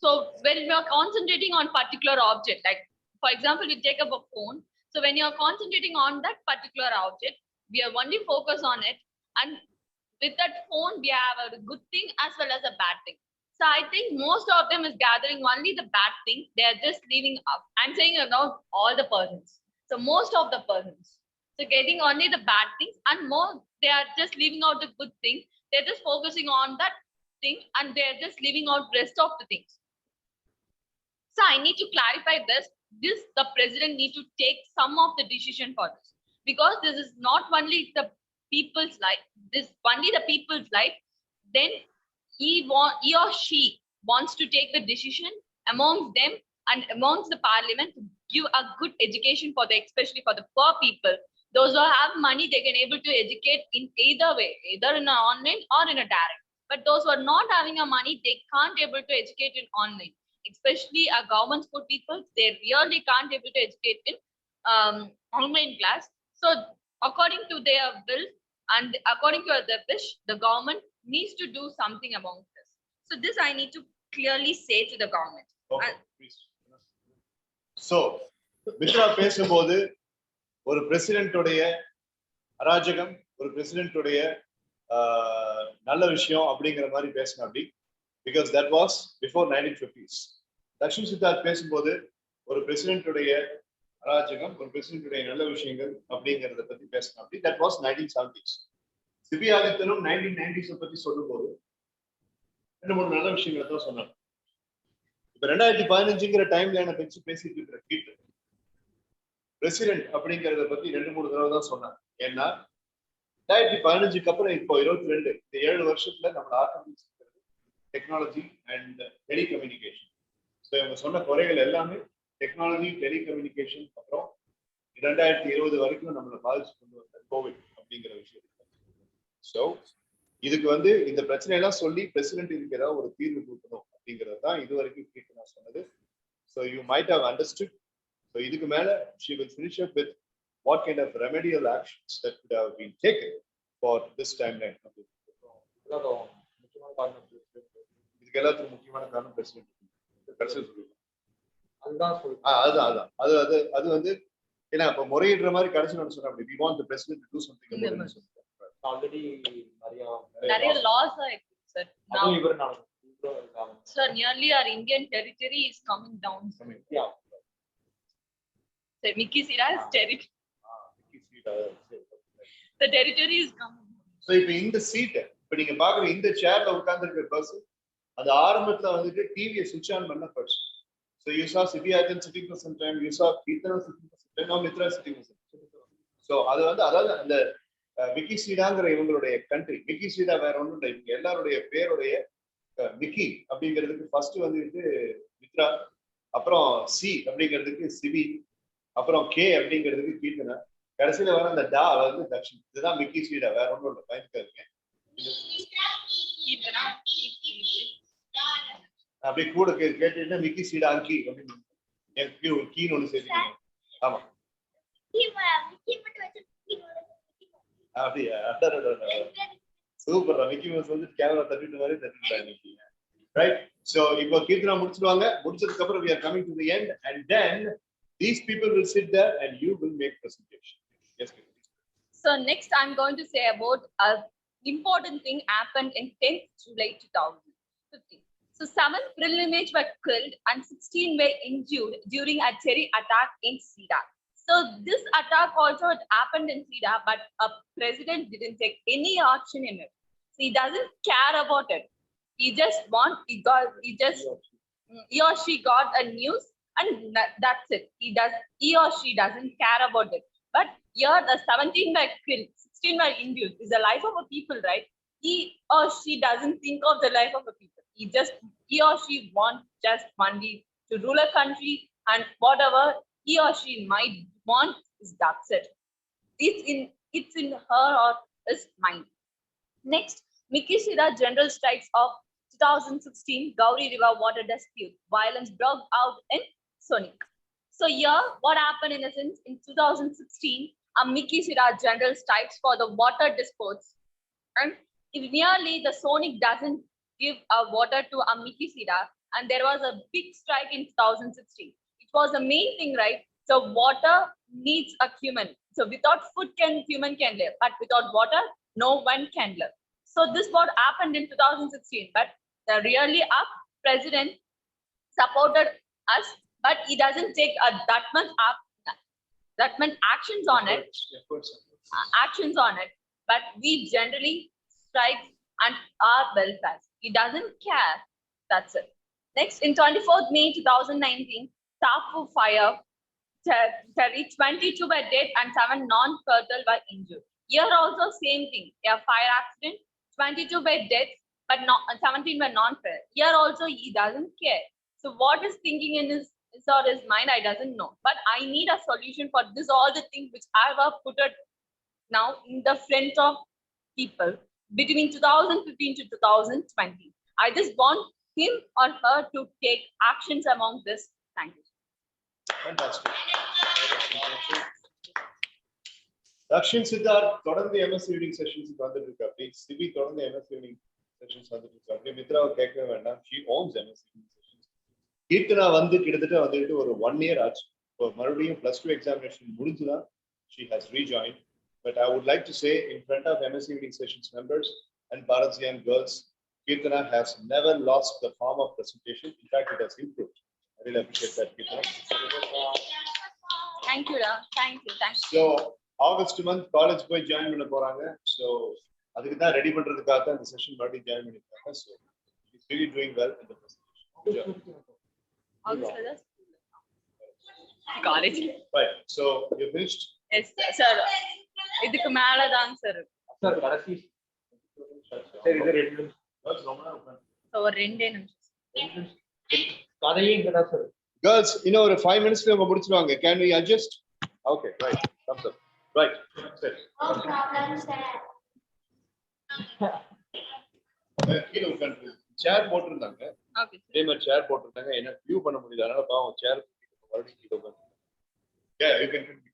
So when we are concentrating on particular object, like for example, we take up a phone. So when you are concentrating on that particular object, we are only focus on it. And with that phone, we have a good thing as well as a bad thing. So I think most of them is gathering only the bad things. They are just leaving up. I'm saying about all the persons. So most of the persons. So getting only the bad things and more, they are just leaving out the good things. They're just focusing on that thing and they're just leaving out rest of the things. So I need to clarify this. The president need to take some of the decision for this, because this is not only the people's life. This only the people's life. Then he or she wants to take the decision amongst them and amongst the parliament to give a good education for especially for the poor people. Those who have money, they can able to educate in either way, either in an online or in a direct. But those who are not having a money, they can't able to educate in online. Especially our government school people, they really can't able to educate in online class. So according to their will and according to their wish, the government needs to do something about this. So this I need to clearly say to the government. Okay, please. So, Mitra பேசும்போது ஒரு பிரசிடென்ட்டுடைய அராஜகம், ஒரு பிரசிடென்ட்டுடைய நல்ல விஷயம் அப்படிங்கிற மாதிரி பேசினா அப்படி, because that was before 1950s. Lakshmi Siddharth பேசும்போது ஒரு பிரசிடென்ட்டுடைய அராஜகம், ஒரு பிரசிடென்ட்டுடைய நல்ல விஷயங்கள் அப்படிங்கிறத பத்தி பேசினா அப்படி, that was 1970s. CP ஆதித்தனும் 1990s பத்தி சொல்லும்போது 2-3 நல்ல விஷயங்களை தான் சொன்னாங்க. இப்ப 2015ங்கிற டைம் லைனை வச்சு பேசிட்டு இருக்கிற கீட்டு பிரசிடென்ட் அப்படிங்கிறத பத்தி 2-3 தடவை தான் சொன்னாங்க. ஏன்னா 2015க்கு அப்புறம் இப்போ 22 இந்த 7 வருஷத்துல நம்ம ஆரம்பிச்சிருக்கிறது டெக்னாலஜி அண்ட் டெலிகம்யூனிகேஷன். ஸோ இவங்க சொன்ன குறைகள் எல்லாமே டெக்னாலஜி, டெலிகம்யூனிகேஷன், அப்புறம் 2020 வரைக்கும் நம்மளை பாதிச்சு கொண்டு வந்த கோவிட் அப்படிங்கிற விஷயம். ஸோ இதுக்கு இந்த பிரச்சனையெல்லாம் சொல்லி பிரசிடென்ட் இதுக்கு ஏதாவது ஒரு தீர்வு கொடுக்கணும் அப்படிங்கிறது தான் இது வரைக்கும் கேட்டு நான் சொன்னது. So you might have understood. So இதுக்கு மேல she will finish up with what kind of remedial actions that could have been taken for this timeline. இதுக்கு எல்லாத்துக்கும் முக்கியமான காரணம் பிரசிடென்ட். அது ஏன்னா இப்ப முறையிடுற மாதிரி கடைசி நான் சொன்னேன் அப்படி we want the president to do something about it. Already நிறைய laws are existed now. Sir, nearly our Indian territory is coming down. Yeah. So Mickey Sira's territory. The territory is coming. So இப்ப இந்த seat இப்ப நீங்க பாக்குற இந்த சேர்ல உட்கார்ந்து இருக்கிற பர்சன் அந்த ஆரம்பத்துல டிவியை சுவிட்ச் ஆன் பண்ண person. So you saw Sibiatan sitting for some time, you saw Keerthana sitting for some time, now Mitra sitting for some time. So அதாவது அந்த மிக்கி சீடாங்கிற இவங்களுடைய கண்ட்ரி. மிக்கி சீடா வேற ஒன்றும் இல்லை, இவங்க எல்லாருடைய பேருடைய மிக்கி அப்படிங்கிறதுக்கு ஃபர்ஸ்ட் மித்ரா, அப்புறம் சி அப்படிங்கிறதுக்கு சிவி, அப்புறம் கே அப்படிங்கிறதுக்கு கீர்த்தனா, கடைசியில வர அந்த டா தக்ஷன். இதுதான் மிக்கி சீடா, வேற ஒன்றும் இல்லை, பயந்துக்காதீங்க. அப்படியே கூட கேட்டு மிக்கி சீடா அங்கி அப்படின்னு எனக்கு ஒரு கீன்னு ஒண்ணு சேர்த்துக்கணும். ஆமா அப்படியா, சூப்பர். மிக்கி மவுஸ் கேமரா தட்டிட்டு மாதிரி தட்டிட்டாங்க. ரைட். சோ இப்போ கீர்த்தனா முடிச்சிடுவாங்க. முடிச்சதுக்கு அப்புறம் we are coming to the end and then these people will sit there and you will make presentation. Yes, Kirti. So next I'm going to say about a important thing happened in 10th July 2015. So 7 pilgrims were killed and 16 were injured during a terror attack in Sida. So this attack also happened in Sida, but a president didn't take any action in it. So he doesn't care about it. He or she got a news and that's it. He or she doesn't care about it. But here the 17 were killed, 16 were injured. It's the life of a people, right? He or she doesn't think of the life of a people. He or she wants just money to rule a country, and whatever he or she might want is that's it. It's in her or his mind. Next, Mickey Sira general strikes of 2016 Gauri River water dispute. Violence broke out in Sonik. So here, what happened in a sense in 2016, a Mickey Sira general strikes for the water disputes, and if nearly the Sonik doesn't give water to a Mickey Sira, and there was a big strike in 2016. It was the main thing, right? So water needs a human. So without food, human can live, but without water, no one can live. So this what happened in 2016. But the really up president supported us, but he doesn't take that much actions on it. Actions on it, but we generally strike and our welfare. He doesn't care. That's it. Next, in 24th May 2019, Tafu fire, 22 were dead and 7 non-fatal were injured. Here also same thing, a fire accident, 22 were dead, but 17 were non-fatal. Here also he doesn't care. So what is thinking in his or his mind, I doesn't know. But I need a solution for this, all the things which I have put it now in the front of people between 2015 to 2020. I just want him or her to take actions among this. Thank you. Fantastic. Dakshin Siddharth, தொடர்ந்து MS reading sessions வந்துட்டு இருக்கா. Please, Sivi தொடர்ந்து MS reading sessions வந்துட்டு இருக்கா. அப்படியே மித்ராவை கேட்கவே வேண்டாம். She owns MS reading sessions. Keerthana வந்து கிட்டத்தட்ட வந்துட்டு ஒரு 1 year ஆச்சு. இப்போ மறுபடியும் +2 examination முடிஞ்சுதான் she has rejoined. But I would like to say in front of MS reading sessions members and Bharatzian girls, Kirtana has never lost the form of presentation. In fact, it has improved. I really appreciate that, Kirtana. Thank you, thank you. So, August month, college boy join பண்ண போறாங்க. So, அதுக்கு தான் ready பண்றதுக்காக தான் இந்த session மறுபடியும் join பண்ணிருக்காங்க. So, he's really doing well in the presentation. August college. Right. So, you finished? Yes, sir. இதுக்கு மேல தான் சார். சார் கடைசி சரி இது ரெண்டு ரொம்ப நேரம் உட்கார்ந்து. சோ ஒரு 2 நிமிஷம். கதையே இங்கடா சார். Girls, இன்னும் ஒரு 5 minutes அவங்க முடிச்சிடுவாங்க. Can we adjust? Okay, right. Thumbs up. Right. Sir. No problem, sir. கீழ உட்கார்ந்து சேர் போட்டுருந்தாங்க. ஓகே. இதே மாதிரி சேர் போட்டுருந்தாங்க. என்ன வியூ பண்ண முடியல. அதனால பாவம் சேர் மறுபடியும் கீழ உட்கார்ந்து. Yeah, you can continue.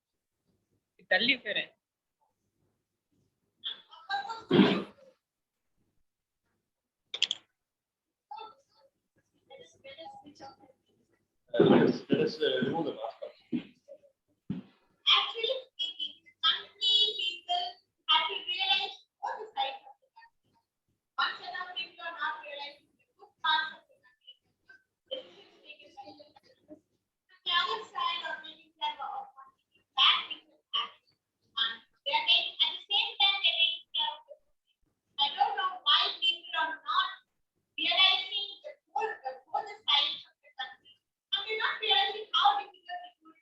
தள்ளி போறேன். Let us remove the mask. Actually speaking, the country people have to realize what the size of the country. One set of people are not realizing the good parts of the country. Decisions taken by the country. The other side of making them of bad things that happen. And they are taking, at the same time, they're taking care of the country. I don't know why people are not realizing the whole the size of the country. And they're not realizing how difficult it would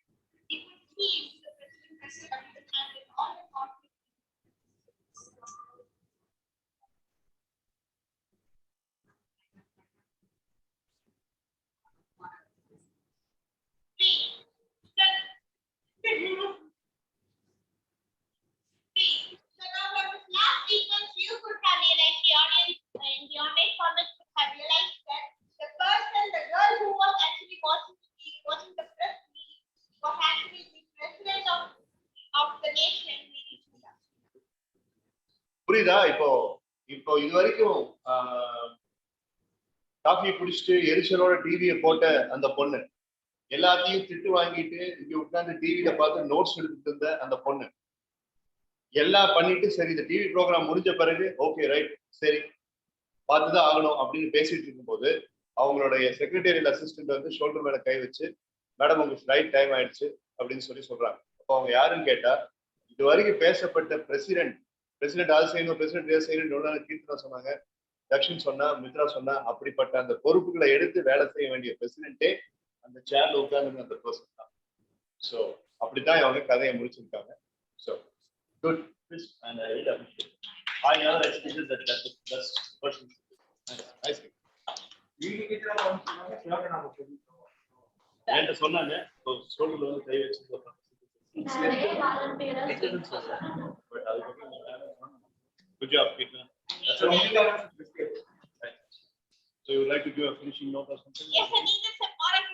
be if the president of the country all the conflicts. So now for this last sequence, you could have realized the audience in the online format could have realized that the person, the girl who was actually watching the press meet was actually the president of the nation. புரியுதா? இப்போ இது வரைக்கும் coffee குடிச்சிட்டு எரிச்சலோட டிவியை போட்ட அந்த பொண்ணு, எல்லாத்தையும் திட்டு வாங்கிட்டு இங்க உட்கார்ந்து டிவியில பார்த்து நோட்ஸ் எடுத்துட்டு இருந்த அந்த பொண்ணு, எல்லாம் பண்ணிட்டு சரி இந்த டிவி ப்ரோக்ராம் முடிஞ்ச பிறகு ஓகே ரைட் சரி பார்த்துதான் ஆகணும் அப்படின்னு பேசிட்டு இருக்கும்போது அவங்களுடைய செக்ரட்டரியல் அசிஸ்டன்ட் வந்து ஷோல்டர் மேல கை வச்சு மேடம் உங்களுக்கு ஃப்ளைட் டைம் ஆயிடுச்சு அப்படின்னு சொல்றாங்க. அப்போ அவங்க யாருன்னு கேட்டா இது வரைக்கும் பேசப்பட்ட பிரசிடென்ட் அது செய்யணும் பிரசிடென்ட் ஏன் செய்யணும் கீர்த்தனா சொன்னாங்க, தக்ஷின் சொன்னா, மித்ரா சொன்னா, அப்படிப்பட்ட அந்த பொறுப்புகளை எடுத்து வேலை செய்ய வேண்டிய பிரசிடென்ட்டே அந்த சேர்ல உட்கார்ந்து அந்த பர்சன் தான். ஸோ அப்படித்தான் அவங்க கதையை முடிச்சிருக்காங்க. So good and I really appreciate. I know that this is the best person. Nice. என்கிட்ட சொன்னாங்க ஸ்டோரில் வந்து கை வச்சு good job, Peter. That's all. So you would like to give a finishing note or something? Yes, I needed some product.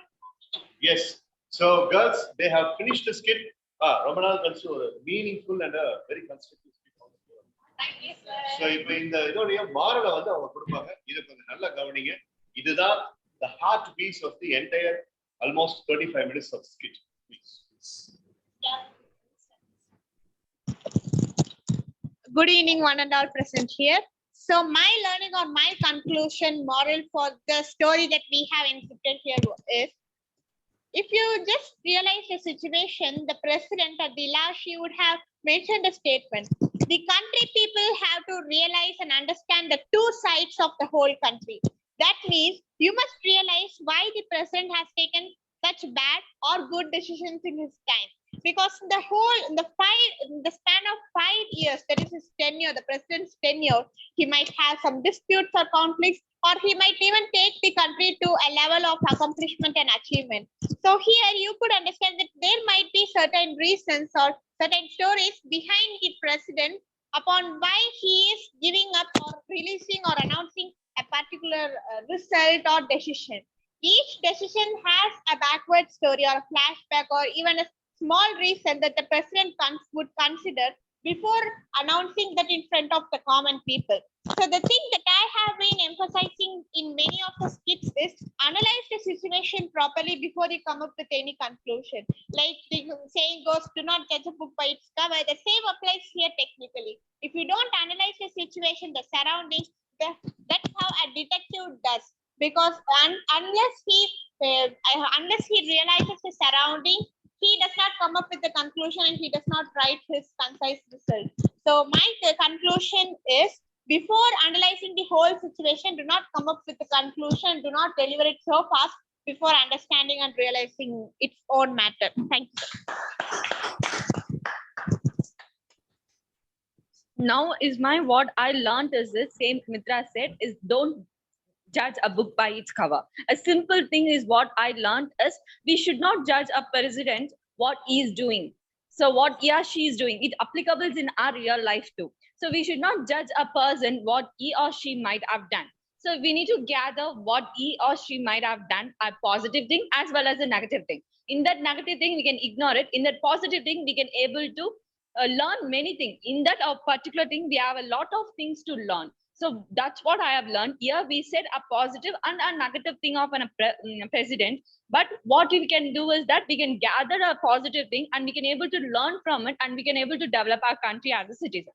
Yes. So girls, they have finished the skit. ரொம்ப நாள் கழிச்சு ஒரு meaningful and a very constructive skit. Thank you, sir. So இப்போ இந்த இதோடைய மாரலை வந்து அவங்க கொடுப்பாங்க. இதை கொஞ்சம் நல்லா கவனிங்க. இதுதான் the heartbeat of the entire almost 35 minutes of skit. Please. Good evening, one and all present here. So my learning or my conclusion moral for the story that we have encrypted here is, if you just realize the situation, the president at the last, she would have mentioned a statement. The country people have to realize and understand the two sides of the whole country. That means you must realize why the president has taken such bad or good decisions in his time. Because in the span of 5 years, that is his tenure, the president's tenure, he might have some disputes or conflicts, or he might even take the country to a level of accomplishment and achievement. So here you could understand that there might be certain reasons or certain stories behind the president upon why he is giving up or releasing or announcing a particular result or decision. Each decision has a backward story or a flashback or even a small reason that the president would consider before announcing that in front of the common people. So the thing that I have been emphasizing in many of the skits is analyze the situation properly before you come up with any conclusion. Like the saying goes, do not judge a book by its cover. The same applies here technically. If you don't analyze the situation, the surroundings, that's how a detective does. Because unless he realizes the surrounding, he does not come up with the conclusion and he does not write his concise result. So my conclusion is, before analyzing the whole situation, do not come up with the conclusion, do not deliver it so fast before understanding and realizing its own matter. Thank you. Now is what I learned is the same Mitra said, is don't judge a book by its cover. A simple thing is what I learned is, we should not judge a president what he is doing. So what he or she is doing, it applicable in our real life too. So we should not judge a person what he or she might have done. So we need to gather what he or she might have done, a positive thing as well as a negative thing. In that negative thing, we can ignore it. In that positive thing, we can able to learn many things. In that particular thing, we have a lot of things to learn. So that's what I have learned. Here we said a positive and a negative thing of a president. But what we can do is that we can gather a positive thing and we can able to learn from it and we can able to develop our country as a citizen.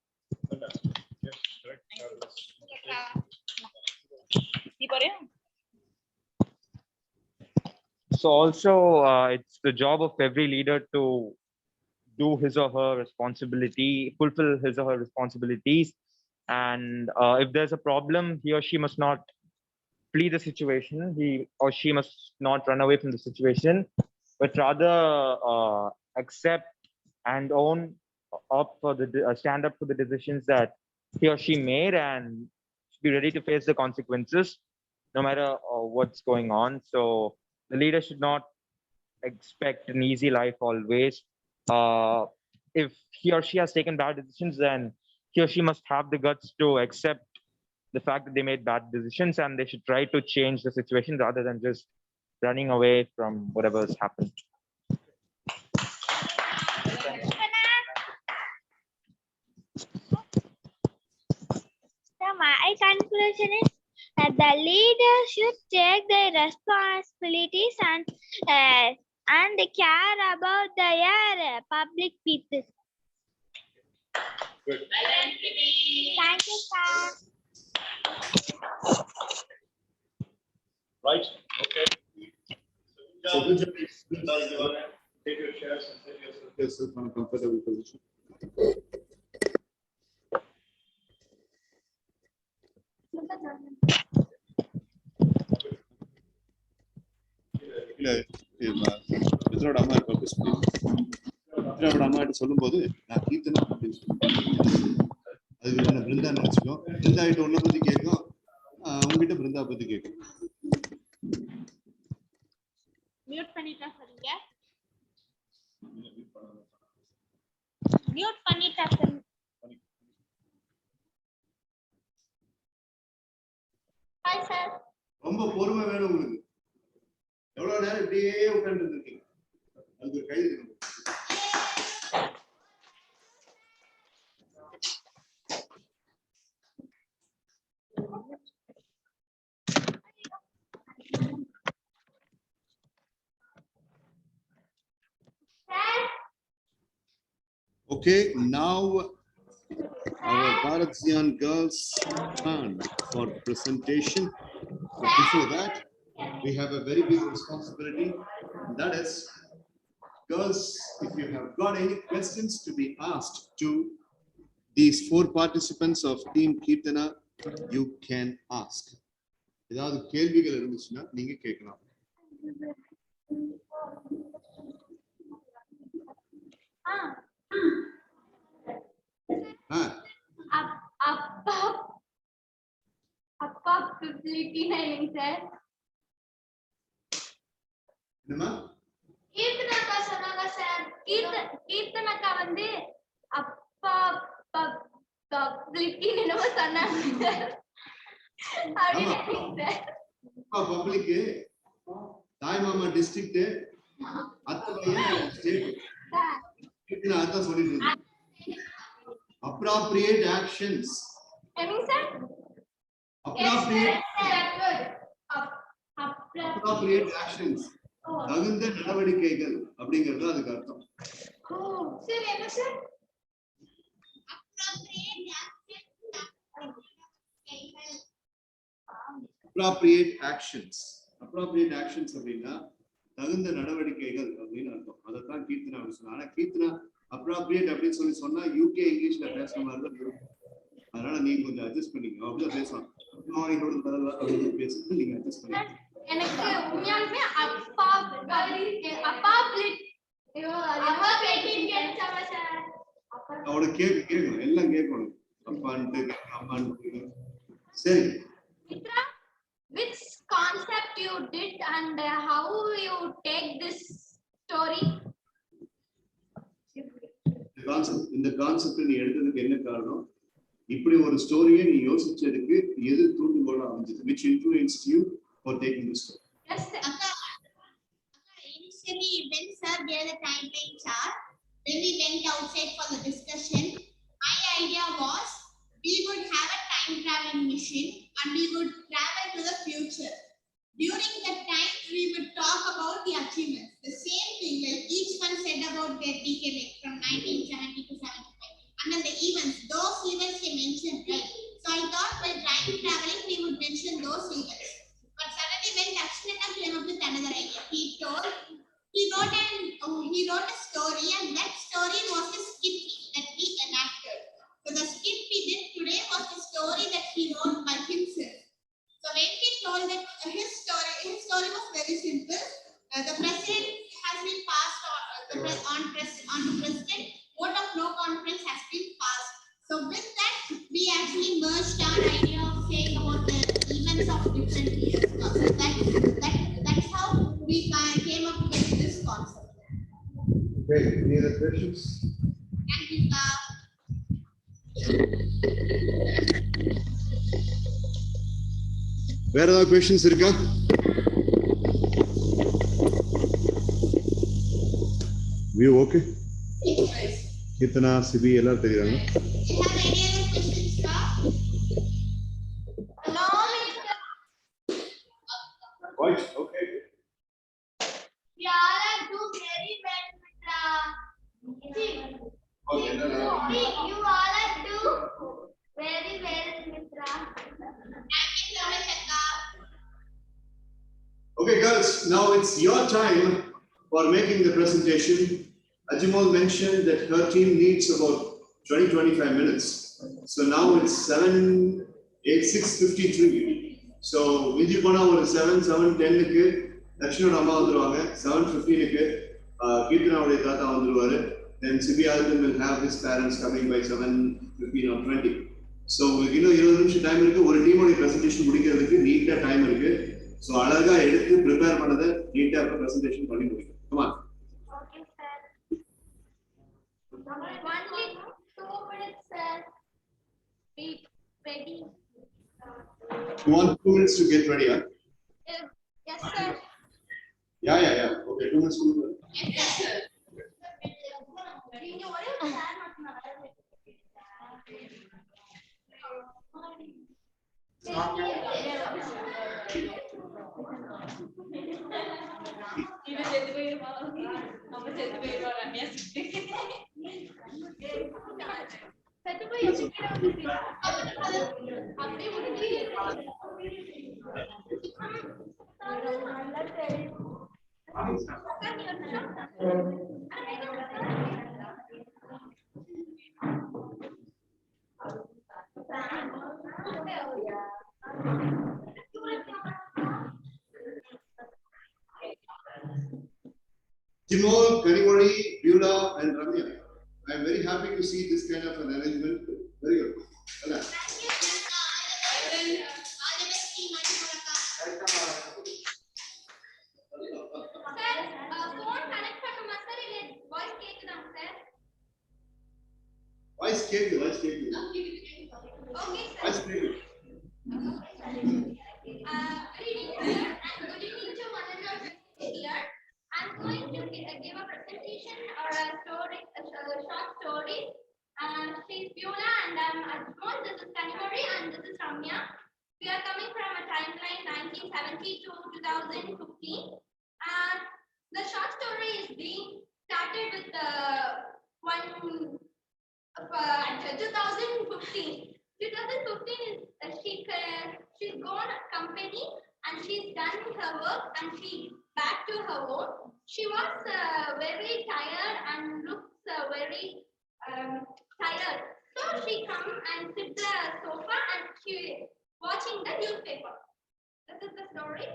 So also, it's the job of every leader to do his or her responsibility, fulfill his or her responsibilities. And if there's a problem, he or she must not flee the situation. He or she must not run away from the situation, but rather accept and own up for the stand up for the decisions that he or she made and be ready to face the consequences, no matter what's going on. So the leader should not expect an easy life always. If he or she has taken bad decisions, then he or she must have the guts to accept the fact that they made bad decisions, and they should try to change the situation rather than just running away from whatever has happened. So my conclusion is that the leader should take their responsibilities and care about their public people. Good. Thank you, sir. Right, okay. So good job. Take your chairs and set yourself on a comfortable position. மித்ரோட அம்மா மித்ரோட அம்மா கிட்ட சொல்லும் போது நான் கீர்த்தனா அப்படின்னு சொல்லுவேன். அதுக்கு என்ன பிருந்தா நினைச்சுக்கோ. பிருந்தா கிட்ட உன்னை பத்தி கேட்கும், உங்ககிட்ட பிருந்தா பத்தி கேட்கும். மியூட் பண்ணிட்டா சொல்லுங்க. மியூட் பண்ணிட்டா சொல்லுங்க. Hi sir. ரொம்ப பொறுமை வேணும் உங்களுக்கு. எவ்வளவு நேரம் இப்படியே உட்கார்ந்து இருக்கீங்க? அதுக்கு கை இருக்கணும். Okay, now our Bharatzian girls turn for presentation. But before that, we have a very big responsibility. And that is, girls, if you have got any questions to be asked to these 4 participants of Team Kirtana, you can ask. ஏதாவது கேள்விகள் இருந்துச்சுன்னா நீங்க கேட்கலாம். அப்பா பிப்ளிட்டின் sir. என்னமா? கீர்த்தனக்கா சொன்னாங்க sir. கீர்த்தனக்கா வந்து அப்பா பப்ளிட்டின் என்னமோ சொன்னாங்க சார். பப்ளிக் தாய் மாமா டிஸ்ட்ரிக்ட் அத்தை பையன் ஸ்டேட் அதான் சொல்லிட்டு இருந்தேன். appropriate actions appropriate actions தகுந்த நடவடிக்கைகள் அப்படிங்கிறது அதுக்கு அர்த்தம். சரி என்ன சார்? appropriate actions அப்படின்னா தகுந்த நடவடிக்கைகள் அப்படின்னு அர்த்தம். அதைத்தான் கீர்த்தனா அப்படி சொன்னா. ஆனா கீர்த்தனா appropriate அப்படின்னு சொன்னா யூகே இங்கிலீஷ்ல பேசுற மாதிரி தான் இருக்கும். அதனால நீங்க கொஞ்சம் அட்ஜஸ்ட் பண்ணிக்கோ. அப்படிதான் பேசலாம். பேசுறது நீங்க அட்ஜஸ்ட் பண்ணிக்கோ. எனக்கு உண்மையாலுமே அப்பா அவட கேட்கணும், எல்லாம் கேட்கணும். அப்பான்ட்டு அம்மான்ட்டு. சரி. Which concept you did and how you take this story? இந்த கான்செப்ட் நீ எடுத்ததுக்கு என்ன காரணம்? இப்படி ஒரு ஸ்டோரியை நீ யோசிச்சதுக்கு எது தூண்டுகோலா அமைஞ்சது? Which influenced you for taking this story? Yes, initially when sir gave the timeline chart, when we went outside for the discussion, my idea was we would have a time traveling machine and we would travel to the future. During that time, we would talk about the achievements. The same thing, like each one said about their decade from 1970 to 75. And then the events, those events they mentioned, right? So I thought while time traveling, we would mention those events. But suddenly when Lakshmana came up with another idea, he wrote a story, and that story was a skit that he enacted. So the skit we did today was the story that he wrote by himself. So when he told that his story was very simple. The president has been passed on president. Vote of no confidence has been passed. So with that, we actually merged our idea of saying about the events of different years. So that's how we came up with this concept. Okay, any other questions? Thank you, sir. வேற ஏதாவது questions இருக்கா? View okay? Yes. Kitna Sibi எல்லாரும் தெரியுறாங்க. You have any other questions, sir? No, Mr. Right, okay. You all do very well, Mitra. Okay, no. You all do very well, Mitra. Thank you so much, Akka. Okay, girls, now it's your time for making the presentation. Ajmal mentioned that her team needs about 20-25 minutes. So now it's 6:53. So Vijaypana over 7:10 க்கு லட்சுமி அம்மா வந்துருவாங்க. 7:15 Kirtana உடைய தாத்தா வந்துருவாரு. Then Sibi Alvin will have his parents coming by 7:15 or 20. So இன்னும் 20 நிமிஷம் time இருக்கு. ஒரு டீமோட பிரசன்டேஷன் முடிக்கிறதுக்கு நீட்டா டைம் இருக்கு. So அழகா எடுத்து ப்ரிப்பேர் பண்ணதை நீட்டா பிரசன்டேஷன் பண்ணி முடிக்கும். Come on. Okay, sir. Only 2 minutes, sir. Be ready. You want 2 minutes to get ready, huh? Yes, sir. Yeah. Okay, 2 minutes. Yes, sir. நீங்க ஒரே ஒரு share மட்டும் செத்து Timur, Kanimori, Beulah, and Ramya. I am very happy to see this kind of an arrangement. Very good. Well done. Voice came you, voice came you. Voice came you. Good evening to one and all here. I'm going to give a presentation or a story, a short story. She's Beulah and I'm Ajmal. This is Kanimori and this is Ramya. We are coming from a timeline 1970 to 2015. The short story is being started with at 2015. 2015 is she's gone company and she's done her work and she back to her home. She was very tired and looks very tired. So she come and sit the sofa and she watching the newspaper. This is the story.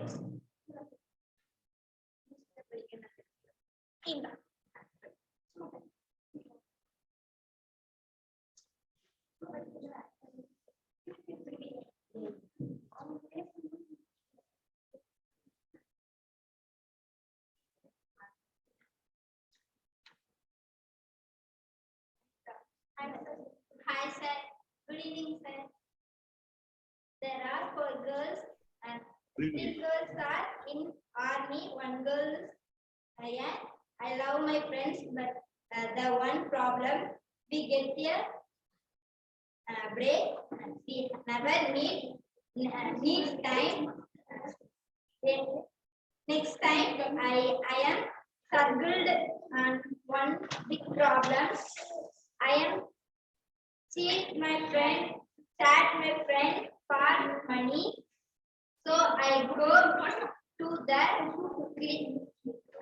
Hi, sir. Good evening, sir. There are 4 girls and 3 girls are in army. 1 girl is I love my friends, but the one problem we get here break and we never needs time. Next time I am struggled on one big problem. I am cheat my friend, chat my friend for money. So I go to the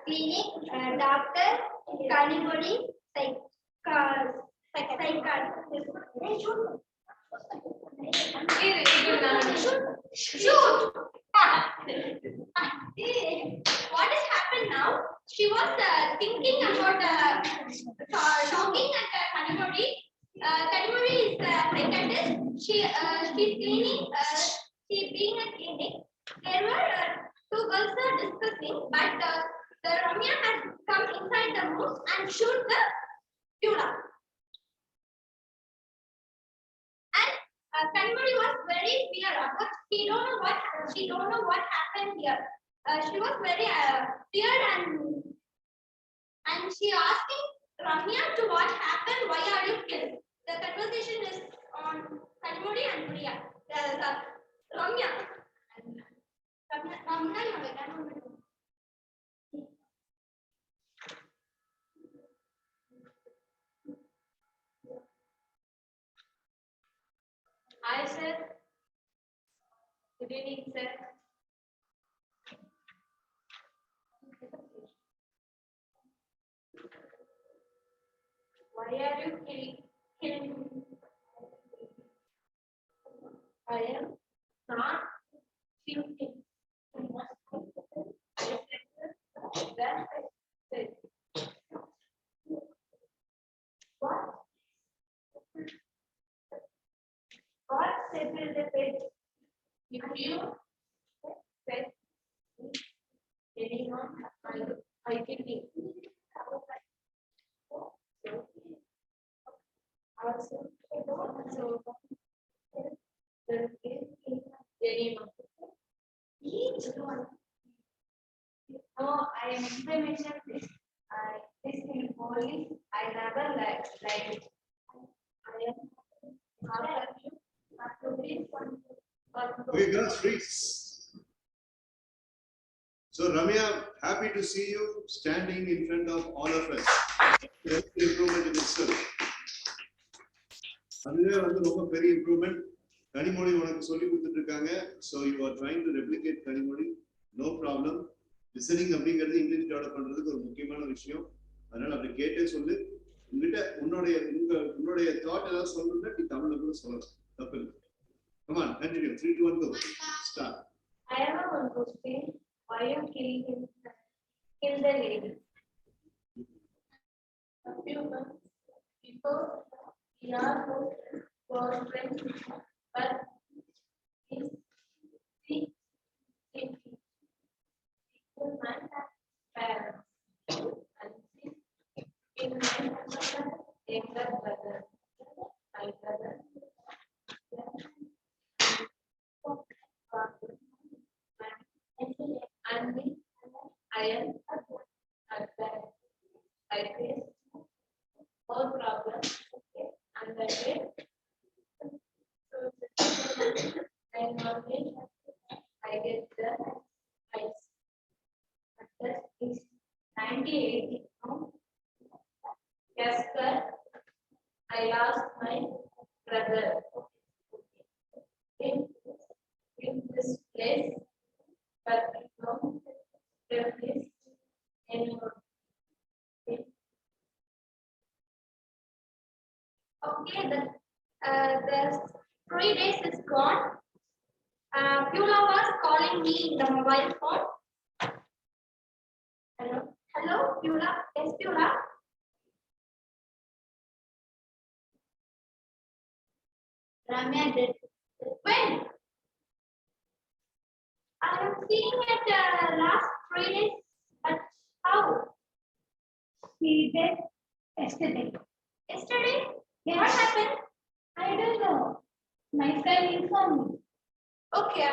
clinic, doctor, Kanimori, Shoot! What has happened now? She was thinking about talking at Kanimori. Kanimori is a psychiatrist. She's cleaning. She being a clinic. There were 2 girls are discussing, but the Ramya has come inside the room and shoot the Beulah. And Kanimori was very fear, but she don't know what happened here. She was very feared and she asking Ramya to what happened. Why are you killed? The conversation is on Kanimori and Priya. Ramya. Hi, sir. Good evening, sir. Why are you killing me? I am not shooting. What settled the fate? If you said anyone, I can be. Also, there is anyone. Each one. No, I am implementing this. This in police. I never like it. I am. Okay, girls, freeze. So Ramya, happy to see you standing in front of all of us. Improvement in itself. அதுவே வந்து ரொம்ப பெரிய improvement. Kanimozhi உனக்கு சொல்லி கொடுத்துட்டு இருக்காங்க. So you are trying to replicate Kanimozhi, no problem. Listening அப்படிங்கிறது English develop பண்றதுக்கு ஒரு முக்கியமான விஷயம். அதனால அப்படி கேட்டே சொல்லு. உங்ககிட்ட உன்னுடைய தாட் ஏதாவது சொல்லணும்னா நீ தமிழ்ல கூட சொல்லலாம், தப்பு இல்லை. Come on, continue. 3, 2, 1, go. Start. I have one question. Why are you killing him? Kill the lady. A few months before, we are both friends, but he's sick, my parents. And in my younger brother, my brother. And me, I am at that. I face more problems and I get and always I get the ice. That is 98 now. Yes, sir. I lost my brother. In this place, but we don't live this anymore. Okay, the 3 days is gone. Pula was calling me in the mobile phone. Hello, hello, Pula. Yes, Pula. Ramya did. When? I am seeing it last 3 days, but how? He did yesterday. Yesterday? Yes. What happened? I don't know. My friend informed me. Okay,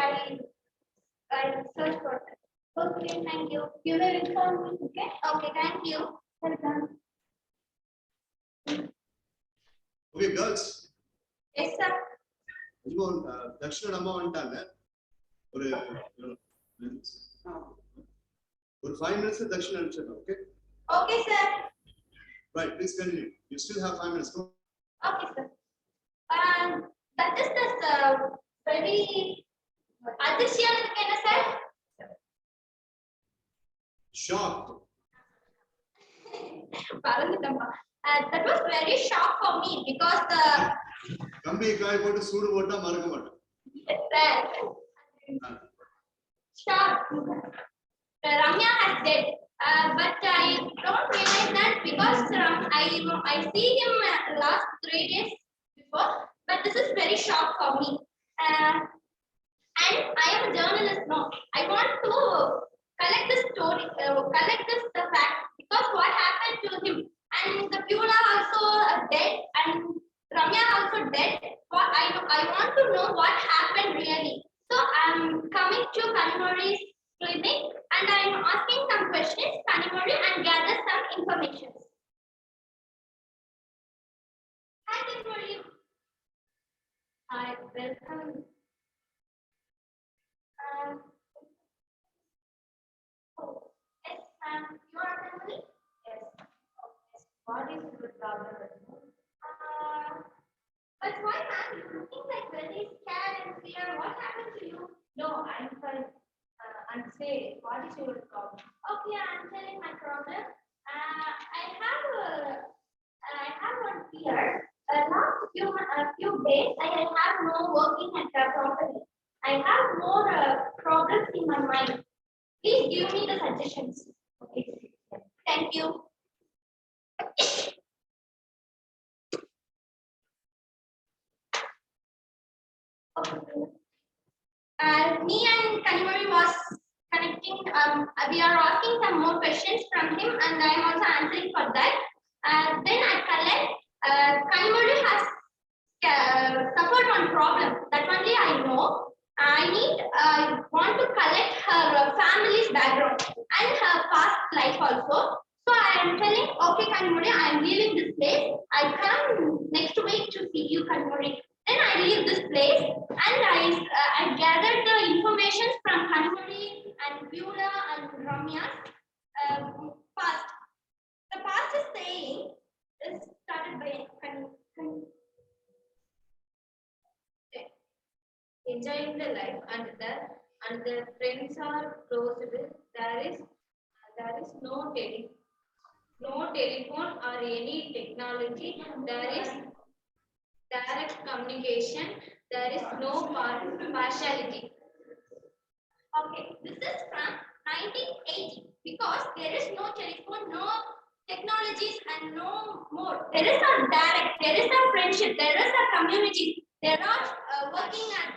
I'll search for that. Okay, thank you. You will inform me, okay? Okay, thank you. Welcome. Okay, girls. Yes, sir. இப்போ தக்ஷன் அம்மா வந்துட்டாங்க. ஒரு 5 minutes தக்ஷன் அனுப்பிச்சிடலாம். Okay? Okay, sir. Right, please continue. You still have 5 minutes. Go. Okay, sir. That is the very addition, can I say? Shocked. That was very shock for me because the கம்பி காய போட்டு சூடு போட்டா மறக்க மாட்டேன். shock. Ramya has dead, but I don't realize that because I see him last 3 days before, but this is very shock for me. And I am a journalist now. I want to collect this story, collect the fact because what happened to him and the Pula also dead and Ramya also dead. I want to know what happened really. So I'm coming to Kanimori's clinic and I'm asking some questions, Kanimori, and gather some information. Hi, Kanimori. Hi, welcome. Yes, you are Kanimori? Yes. Okay. What is the problem? But why, ma'am? You're looking like very scared and fear. What happened to you? No, I'm fine. And say, what is your problem? Okay, I'm telling my problem. I have one fear. Last few days, I have no working at the property. I have more problems in my mind. Please give me the suggestions. Okay. Thank you. Me and Kanimori was connecting. We are asking some more questions from him, and I am also answering for that. Then I collect. Kanimori has suffered one problem. That only I know. I want to collect her family's background and her past life also. So I am telling, okay, Kanimori, I am leaving this place. I come next week to see you, Kanimori. Then I leave this place and I gathered the information from Kanimori and Beulah and Ramya's past. The past is saying, is started by enjoying the life, and the friends are closed. There is no telephone or any technology. There is direct communication. There is no partiality. Okay, this is from 1980 because there is no telephone, no technologies, and no more. There is a direct, there is a friendship, there is a community. They are not working at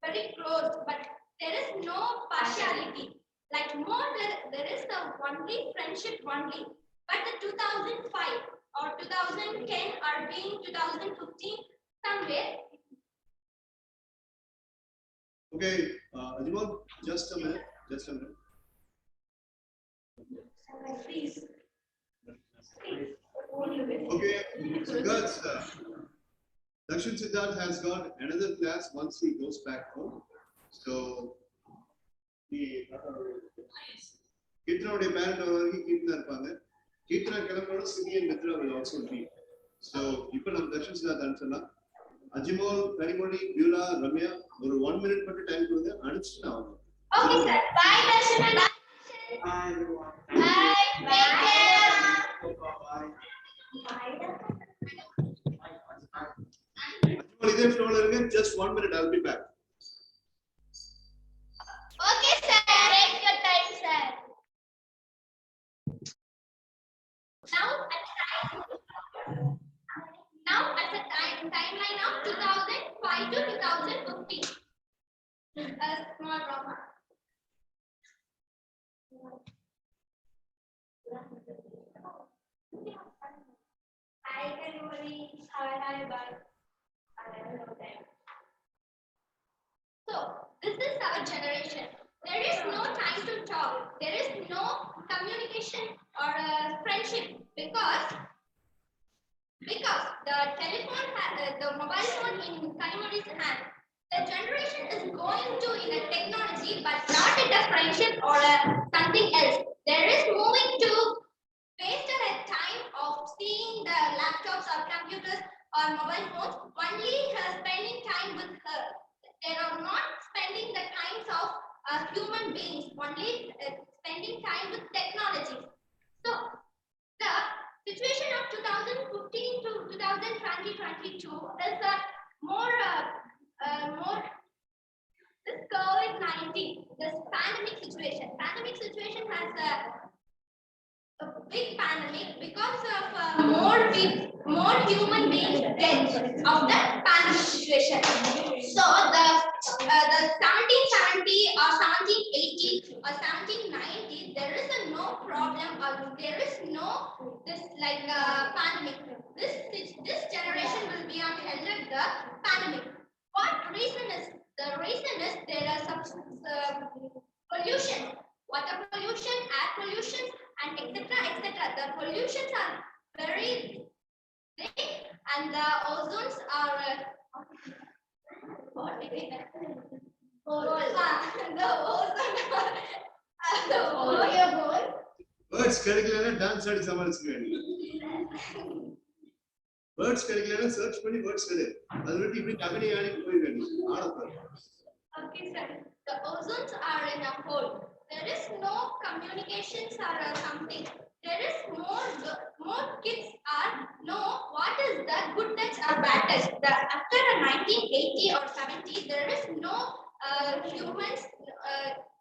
very close, but there is no partiality. Like more, there is the only friendship only. But the 2005 or 2010 or being 2015 somewhere. Okay, Ajmal, just a minute, just a minute. Please. Okay, so guys, Dakshin Siddharth has got another class once he goes back home. So, the Kirtana parent over Kirtana Panga, Kirtana Kalamano, Simi and Mitra will also be. So, people of Dakshin Siddharth answer. Ajmal, Karimoni, Beulah, Ramya, or 1 minute per time to the answer now. Okay, sir. Bye, Darshan. Bye. Hi everyone. Bye. Take care. Ajmal, just 1 minute, I'll be back. Okay, sir. Take your time, sir. Now at the timeline of 2005 to 2015. A small drama. Hi, everybody. Hi, bye. So, this is our generation. There is no time to talk. There is no communication or friendship because the telephone, the mobile phone in Karimori's hand. The generation is going to in a technology, but not in a friendship or something else. There is moving to wasted a time of seeing the laptops or computers or mobile phones, only spending time with her. They are not spending the times of human beings, only spending time with technology. So, the situation of 2015 to 2022 is a more this COVID-19, this pandemic situation. Pandemic situation has a big pandemic because of more human beings dead of the pandemic situation. So the 1770 or 1780 or 1790, there is a no problem or there is no this like pandemic. This generation will be on ended the pandemic. What reason is? The reason is there are some pollution, water pollution, air pollution, and etc. The pollutions are very big, and the ozones are what is it? The Words curriculum dance study someone's screen. Words curriculum search for the words curriculum. Already been happening Okay, sir. The ozones are in a hole. There is no communications or something. There is more kids are know what is the good touch or bad touch. After 1980 or 70, there is no humans.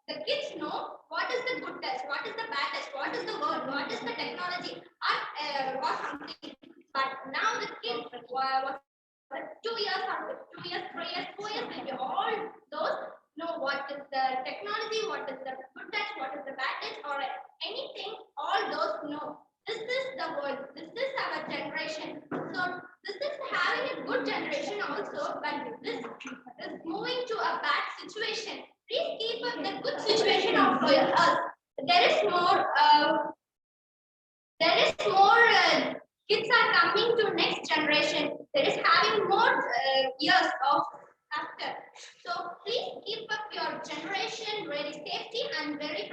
The kids know what is the good touch, what is the bad touch, what is the word, what is the technology, or something. But now the kids, 2 years or 2 years, 3 years, 4 years, maybe all those know what is the technology, what is the good touch, what is the bad touch, or anything. All those know. This is the world. This is our generation. So this is having a good generation also, but this is moving to a bad situation. Please keep up the good situation of us. There is more. Kids are coming to next generation. There is having more years of after. So please keep up your generation very safety and very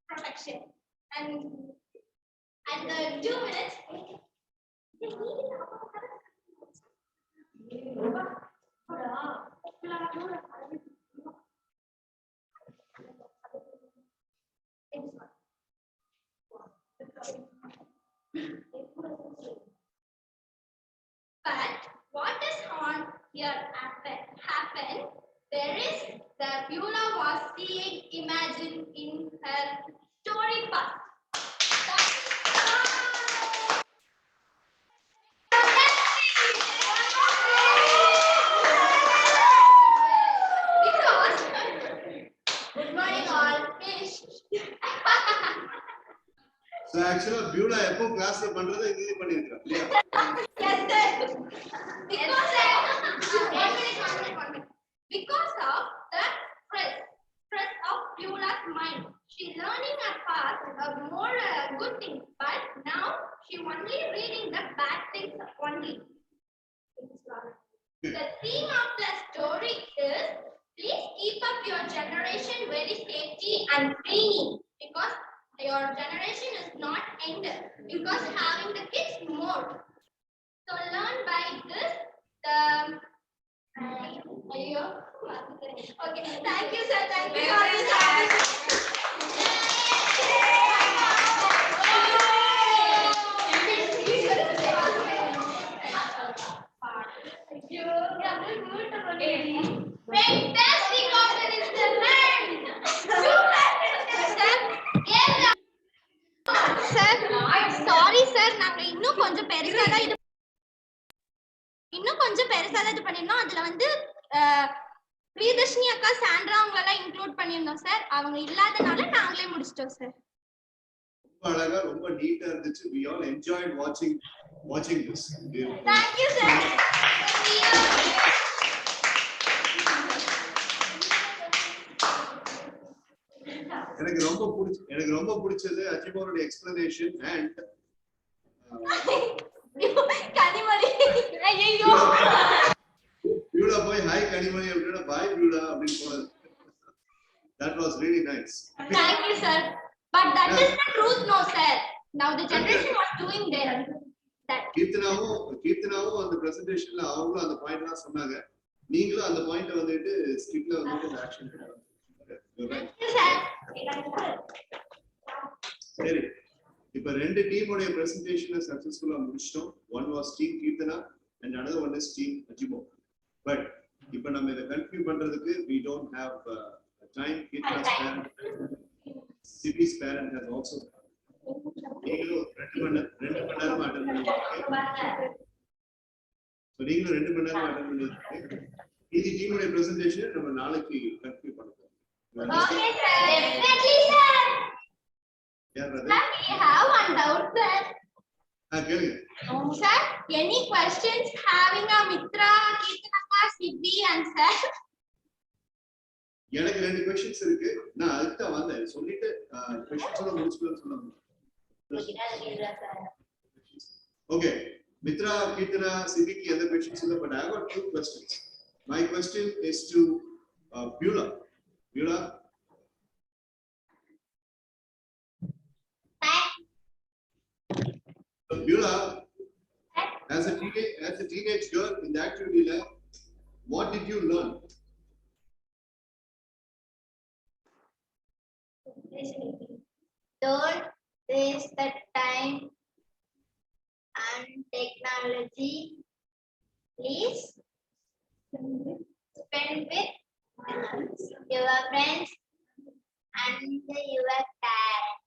protection. And the 2 minutes. here happened. There is the Beulah was seeing imagine in her story past. Because good morning all. So actually Beulah எப்போ கிளாஸ்ல பண்றதை இது பண்ணிருக்கா இல்லையா? Yes, sir. Because of the stress of Beulah's mind, she learning her past more good things, but now she only reading the bad things only. The theme of the story is please keep up your generation very safety and clean because your generation is not ended because having the kids more. So learn by this the okay, thank you sir, thank you for this fantastic order is the man. Sir, sorry sir, நாங்க இன்னும் கொஞ்சம் பெருசா தான் இது பண்ணிருந்தோம். அதுல வந்து பிரியதர்ஷினி அக்கா சாண்ட்ரா அவங்க எல்லாம் இன்க்ளூட் பண்ணிருந்தோம் சார். அவங்க இல்லாதனால நாங்களே முடிச்சிட்டோம் சார். ரொம்ப அழகா ரொம்ப நீட்டா இருந்துச்சு. We all enjoyed watching this. Thank you sir. எனக்கு ரொம்ப பிடிச்சது அஜிமோரோட எக்ஸ்பிளனேஷன் அண்ட் கனிமொழி ஐயோ Beulah boy hi கனிமொழி அப்படினா bye Beulah அப்படினு போறது. That was really nice. Thank you sir. But that is the truth no sir. Now the generation was doing that. கீர்த்தனாவும் அந்த பிரசன்டேஷன்ல அவங்களும் அந்த பாயிண்ட்லாம் சொன்னாங்க. நீங்களும் அந்த பாயிண்ட வந்துட்டு ஸ்கிட்ல வந்துட்டு ஆக்ஷன் பண்ணுங்க. சரி இப்ப ரெண்டு டீமோட பிரசன்டேஷனை சக்சஸ்ஃபுல்லா முடிச்சிட்டோம். One was team Kirtana and another one is team Ajimo. But இப்ப நம்ம இத கன்டினியூ பண்றதுக்கு we don't have time. Kirtana's parent, Sibi's parent has also நீங்களும் 2 மணி நேரம் அட்டெண்ட் பண்ணிருக்கீங்க. சோ நீங்களும் 2 மணி நேரம் அட்டெண்ட் பண்ணிருக்கீங்க. இந்த டீமோட பிரசன்டேஷன் நம்ம நாளைக்கு கன்டினியூ பண்ணுவோம். Okay sir, definitely sir. Yeah, brother. Sir, we have one doubt sir. கேளுங்க. Sir, any questions having a Mitra, Kirtana, Sibi and sir? எனக்கு 2 क्वेश्चंस இருக்கு. நான் அதுக்கு தான் வந்தேன். சொல்லிட்டு क्वेश्चंसோட முடிச்சுக்கலாம் சொன்னாங்க. Okay. Mitra, Kirtana, Sibi ki other questions இல்ல, but I have got 2 questions. My question is to Beulah. Beulah. So Beulah, as a teenage girl in the activity lab, what did you learn? Don't waste the time and technology. Please spend with your friends and your parents.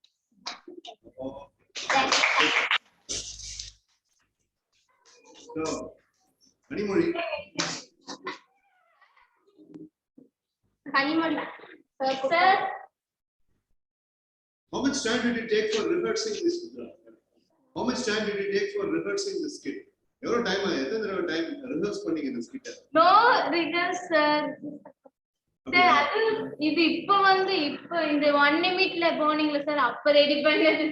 That's it. So, Kanimozhi. Kanimozhi. Sir. How much time did it take for rehearsing this? How much time did it take for rehearsing this skit? Every time rehearse பண்ணீங்க இந்த skit? No rehearse sir. Sir அது இது இப்போ இந்த 1 நிமிட்ல போனீங்களா sir அப்ப ready பண்ணது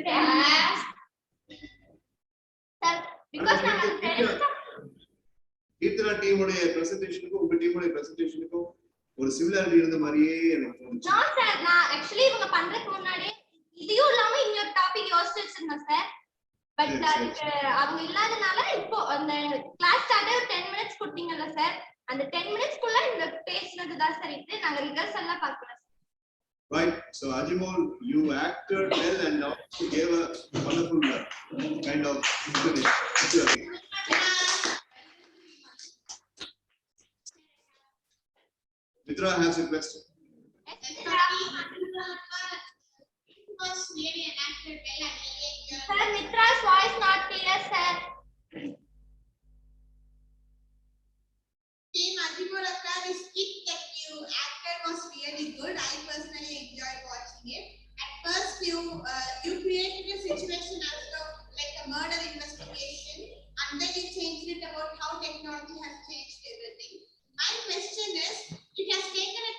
Sir, because Kirtana team உடைய பிரசன்டேஷனுக்கும் உங்க டீம் உடைய பிரசன்டேஷனுக்கும் ஒரு சிமிலாரிட்டி இருந்த மாதிரியே எனக்கு தோணுச்சு. No sir, நான் actually இவங்க பண்றதுக்கு முன்னாடி இதையும் இல்லாம இன்னொரு டாபிக் யோசிச்சு வச்சிருந்தேன் சார். பட் அதுக்கு அவங்க இல்லாதனால இப்போ அந்த கிளாஸ் ஸ்டார்ட் 10 மினிட்ஸ் கொடுத்தீங்கல்ல சார், அந்த 10 மினிட்ஸ் குள்ள இந்த பேசினது தான் சார் இது. நாங்க ரிஹர்சல் எல்லாம் பார்க்கல. Right. So Ajimol, you acted well and also gave a wonderful kind of explanation. Mitra has a question. Was really enacted well and Sir, Mitra's voice not clear, sir. Team Ajimuraka, the skit that you acted was really good. I personally enjoyed watching it. At first, you created a situation as like a murder investigation, and then you changed it about how technology has changed everything. My question is, it has taken a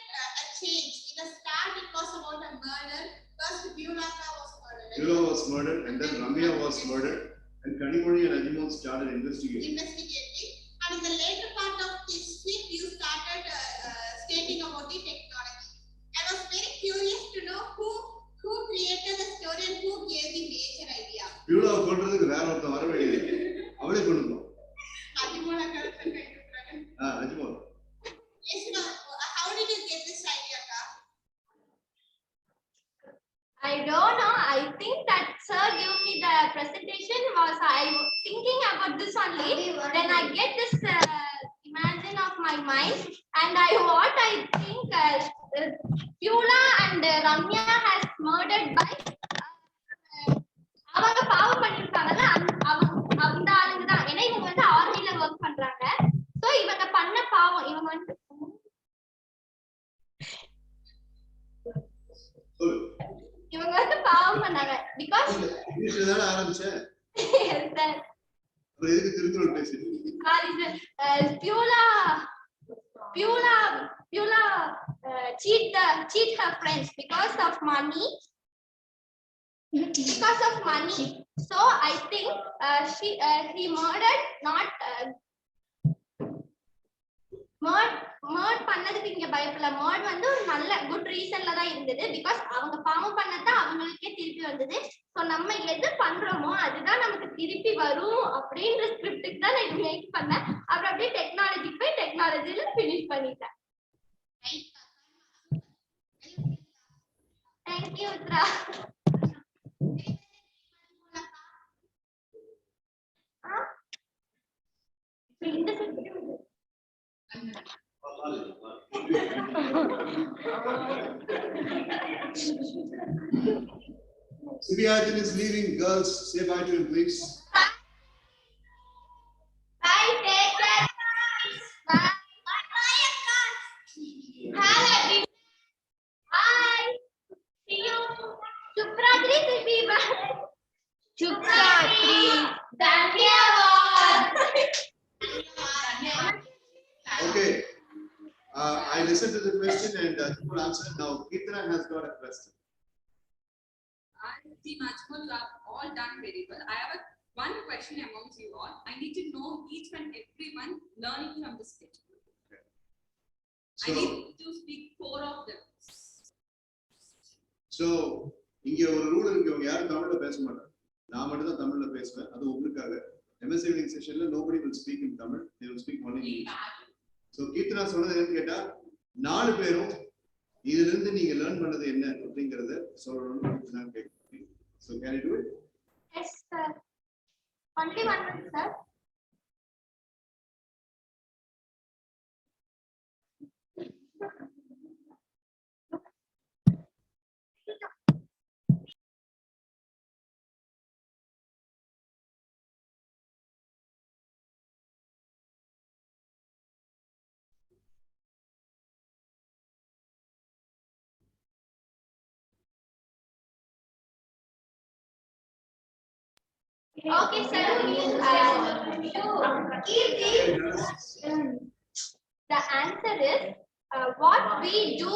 change. In the start, it was about a murder. First, Bulaka was murdered. Beulah was murdered, and then Ramya was murdered, and Kanimoni and Ajimon started investigating. And in the later part of this clip, you started stating about the technology. I was very curious to know who created the story and who gave the major idea. Beulah கொல்றதுக்கு வேற ஒருத்தன் வர வேண்டியது. அவளே கொல்லுங்க. Ajimola கருத்து Ajimon. Yes, no. How did you get this idea, Ka? I don't know. I think that sir gave me the presentation was I was thinking about this only. Then I get this imagine of my mind, and I think Beulah and Ramya has murdered by அவங்க பாவம் பண்ணிருக்காங்கல்ல அந்த ஆளுங்க தான். ஏன்னா இவங்க வந்து ஆர்மில work பண்றாங்க. So இவங்க பண்ண பாவம் இவங்க வந்து இவங்க வந்து பாவம் பண்ணாங்க பிகாஸ் இங்கிலீஷ்ல தான ஆரம்பிச்சேன். சார் அப்புறம் எதுக்கு திருக்குறள் பேசுறீங்க? Beulah cheat her friends because of money. Because of money. So I think he murdered not மர்ட் பண்ணதுக்கு இங்க பயப்படல. மர்ட் வந்து ஒரு நல்ல குட் ரீசன்ல தான் இருந்தது. பிகாஸ் அவங்க பாவம் பண்ணதா அவங்களுக்கே திருப்பி வந்தது. சோ நம்ம எது பண்றோமோ அதுதான் நமக்கு திருப்பி வரும் அப்படின்ற ஸ்கிரிப்டுக்கு தான் நான் மேக் பண்ணேன். அப்புறம் அப்படியே டெக்னாலஜி போய் டெக்னாலஜில ஃபினிஷ் பண்ணிட்டேன். தேங்க்யூ உத்ரா. இந்த Sibiajan is leaving. Girls, say bye to him, please. Bye, take care. Bye. Bye. Bye. See you. Shubhratri, Sibi. Bye. Shubhratri. Dhanyawad. Okay. I listened to the question and people answered. Now, Kirtana has got a question. Team Ajmal, you have all done very well. I have one question amongst you all. I need to know each and everyone learning from this sketch. I need to speak four of them. So, இங்க ஒரு rule இருக்கு. அவங்க யாரும் தமிழ்ல பேச மாட்டாங்க. நான் மட்டும் தான் தமிழ்ல பேசுவேன். அது உங்களுக்காக. MS evening sessionல nobody will speak in Tamil. They will speak only in English. So, Kirtana சொன்னது என்னன்னு கேட்டா, 4 பேரும் இதுல இருந்து நீங்க லேர்ன் பண்ணது என்ன அப்படிங்கறத சொல்லணும்னு நான் கேக்குறேன். So, can you do it? Yes, sir. Only one minute, sir. Okay, sir. The answer is what we do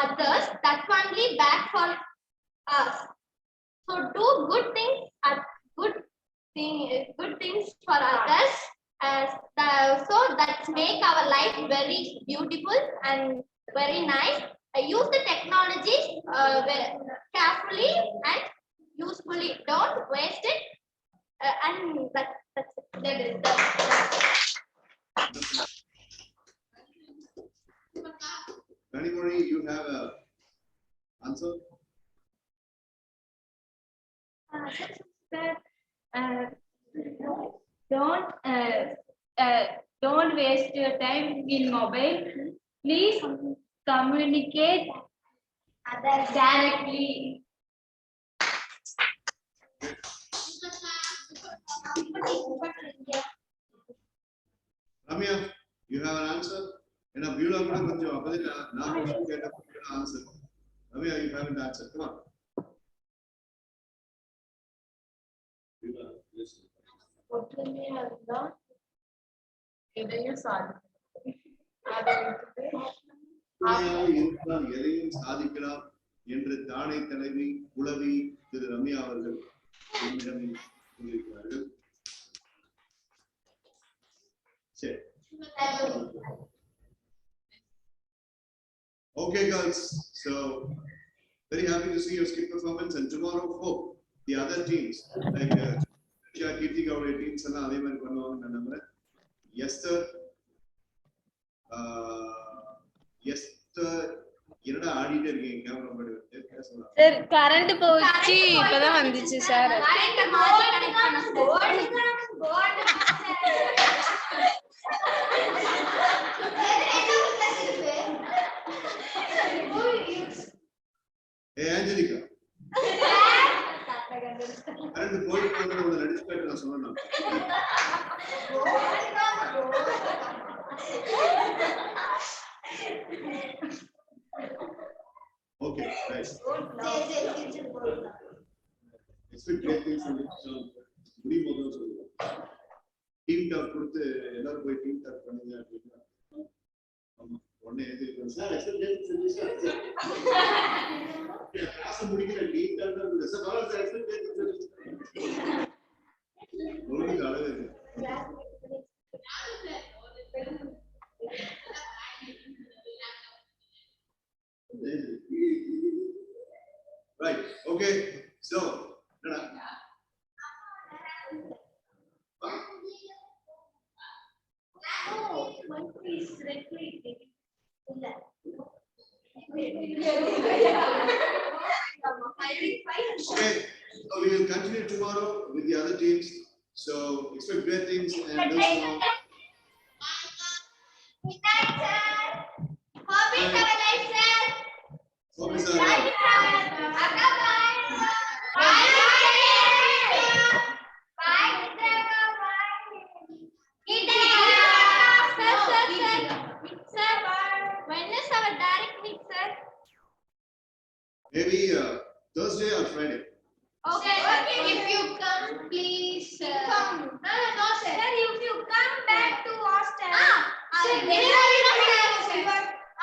others, that only back for us. So do good things, good things for others, so that make our life very beautiful and very nice. Use the technology carefully and usefully. Don't waste it. And that's it. That is Kanimoni, you have a answer? Don't waste your time in mobile. Please communicate others directly. Ramya, you have an answer? In a Beulah கூட கொஞ்சம் அப்பதே நான் question கேட்ட answer. Ramya, you have an answer. Come on. Beulah, listen. எதையும் சாதிக்கலாம் என்று தானே தலைவி புலவி திரு ரம்யா அவர்கள் என்னிடம் சொல்லியிருக்கிறார்கள். சரி. Okay, girls. So very happy to see your skip performance, and tomorrow hope the other teams like Kirti Gowda teams and அதே மாதிரி பண்ணுவாங்க நான் நம்புறேன். Esther என்னடா ஆடிட்டே இருக்கீங்க கேமரா முன்னாடி வந்து சார் கரண்ட் போச்சு இப்பதான் வந்துச்சு சார். Angelica. கரண்ட் போயிட்டு வந்து உங்களை நடிச்சு போயிட்டு நான் சொன்னேன். Okay, nice. Expect great things from it. So, முடி முதல்ல சொல்லுவோம். Team talk கொடுத்து எல்லாரும் போய் team talk பண்ணுங்க அப்படின்னா. ஆமா, உடனே எழுதிருக்கோம். Sir, expect great things from it. Class முடிக்கிற team talk தான் இருக்கு. சார், college expect great things from it. ஒழுங்கு அளவு இருக்கு. Right. Okay. So, okay. So we will continue tomorrow with the other teams. So expect great things and those now. Good night, sir. Hobbies are alive, sir. Hobbies are alive. Maybe Thursday or Friday. Okay, if you come, please. Come. No, sir. Sir, if you come back to hostel. Sir,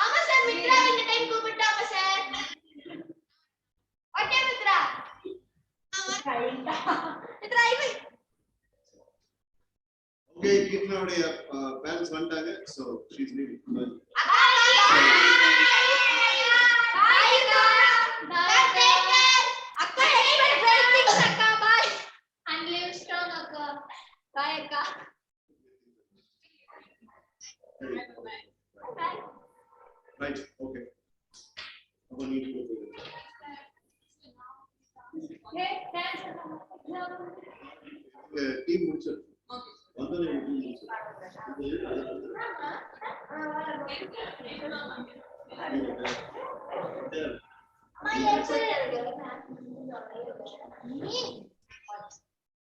Amma sir, Mitra in the time கூப்பிட்டாங்க sir. Okay, Mitra. Mitra, Okay, Kitna's parents வந்துட்டாங்க, so she's leaving. Right, okay. I'm going to need to go to the team முடிச்சு. வந்தனே team முடிச்சு.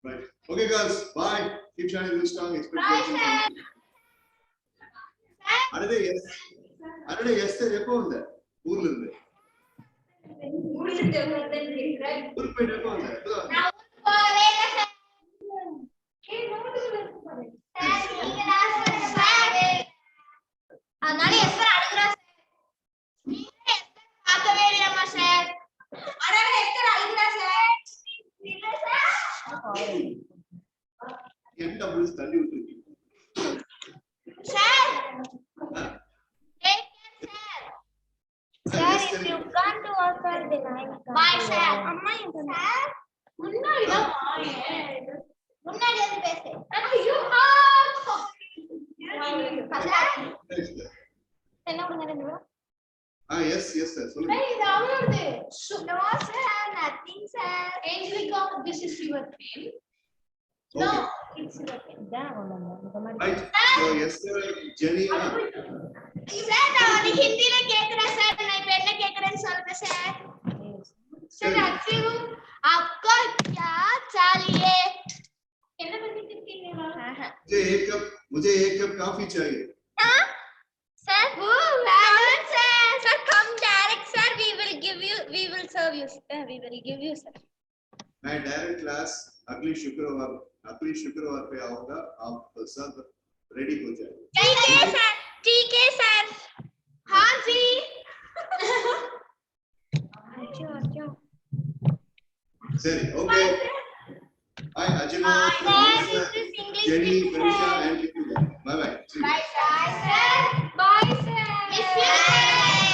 Right. Okay, guys. Bye. Keep shining this strong. அடடே Esther எப்போ வந்த ஊர்ல இருந்து ஊருக்கு போயிட்டு எப்போ வந்த அதனால எஸ்தர் அழுகுறா சார். நீங்க எஸ்தர் பார்க்கவே இல்லையாமா சார்? அடடே எஸ்தர் அழுகுறா சார். இல்ல சார். என்ன புடிச்சு தள்ளி விட்டுருக்கீங்க sir? Sir, if you come to hostel, then I will come. Bye, sir. அம்மா எங்க சார்? முன்னாடி தான் வாங்க. முன்னாடி வந்து பேசு. ஐயோ என்ன பண்ணுங்க? yes sir. சொல்லுங்க. Hey, இது அவளோடது. No sir, nothing sir. Angelica, this is your pen. No, it's your pen. Right. So yes sir, Jenny. Sir, நான் ஹிந்தில கேக்குறேன் Okay, sir. Sir, actually वो आपका क्या चाहिए? என்ன பண்ணிட்டு இருக்கீங்க? मुझे एक कप कॉफी चाहिए. Sir, sir, come direct, sir. We will serve you. We will give you, sir. मैं डायरेक्ट क्लास अगले शुक्रवार पे आऊंगा. आप सब रेडी हो जाए. ठीक है सर. हाँ जी. अच्छा. सही. Okay. Hi Ajima, Bye, sir. This is English Jenny, teacher. Manisha and Ritu. Bye bye. Bye, sir.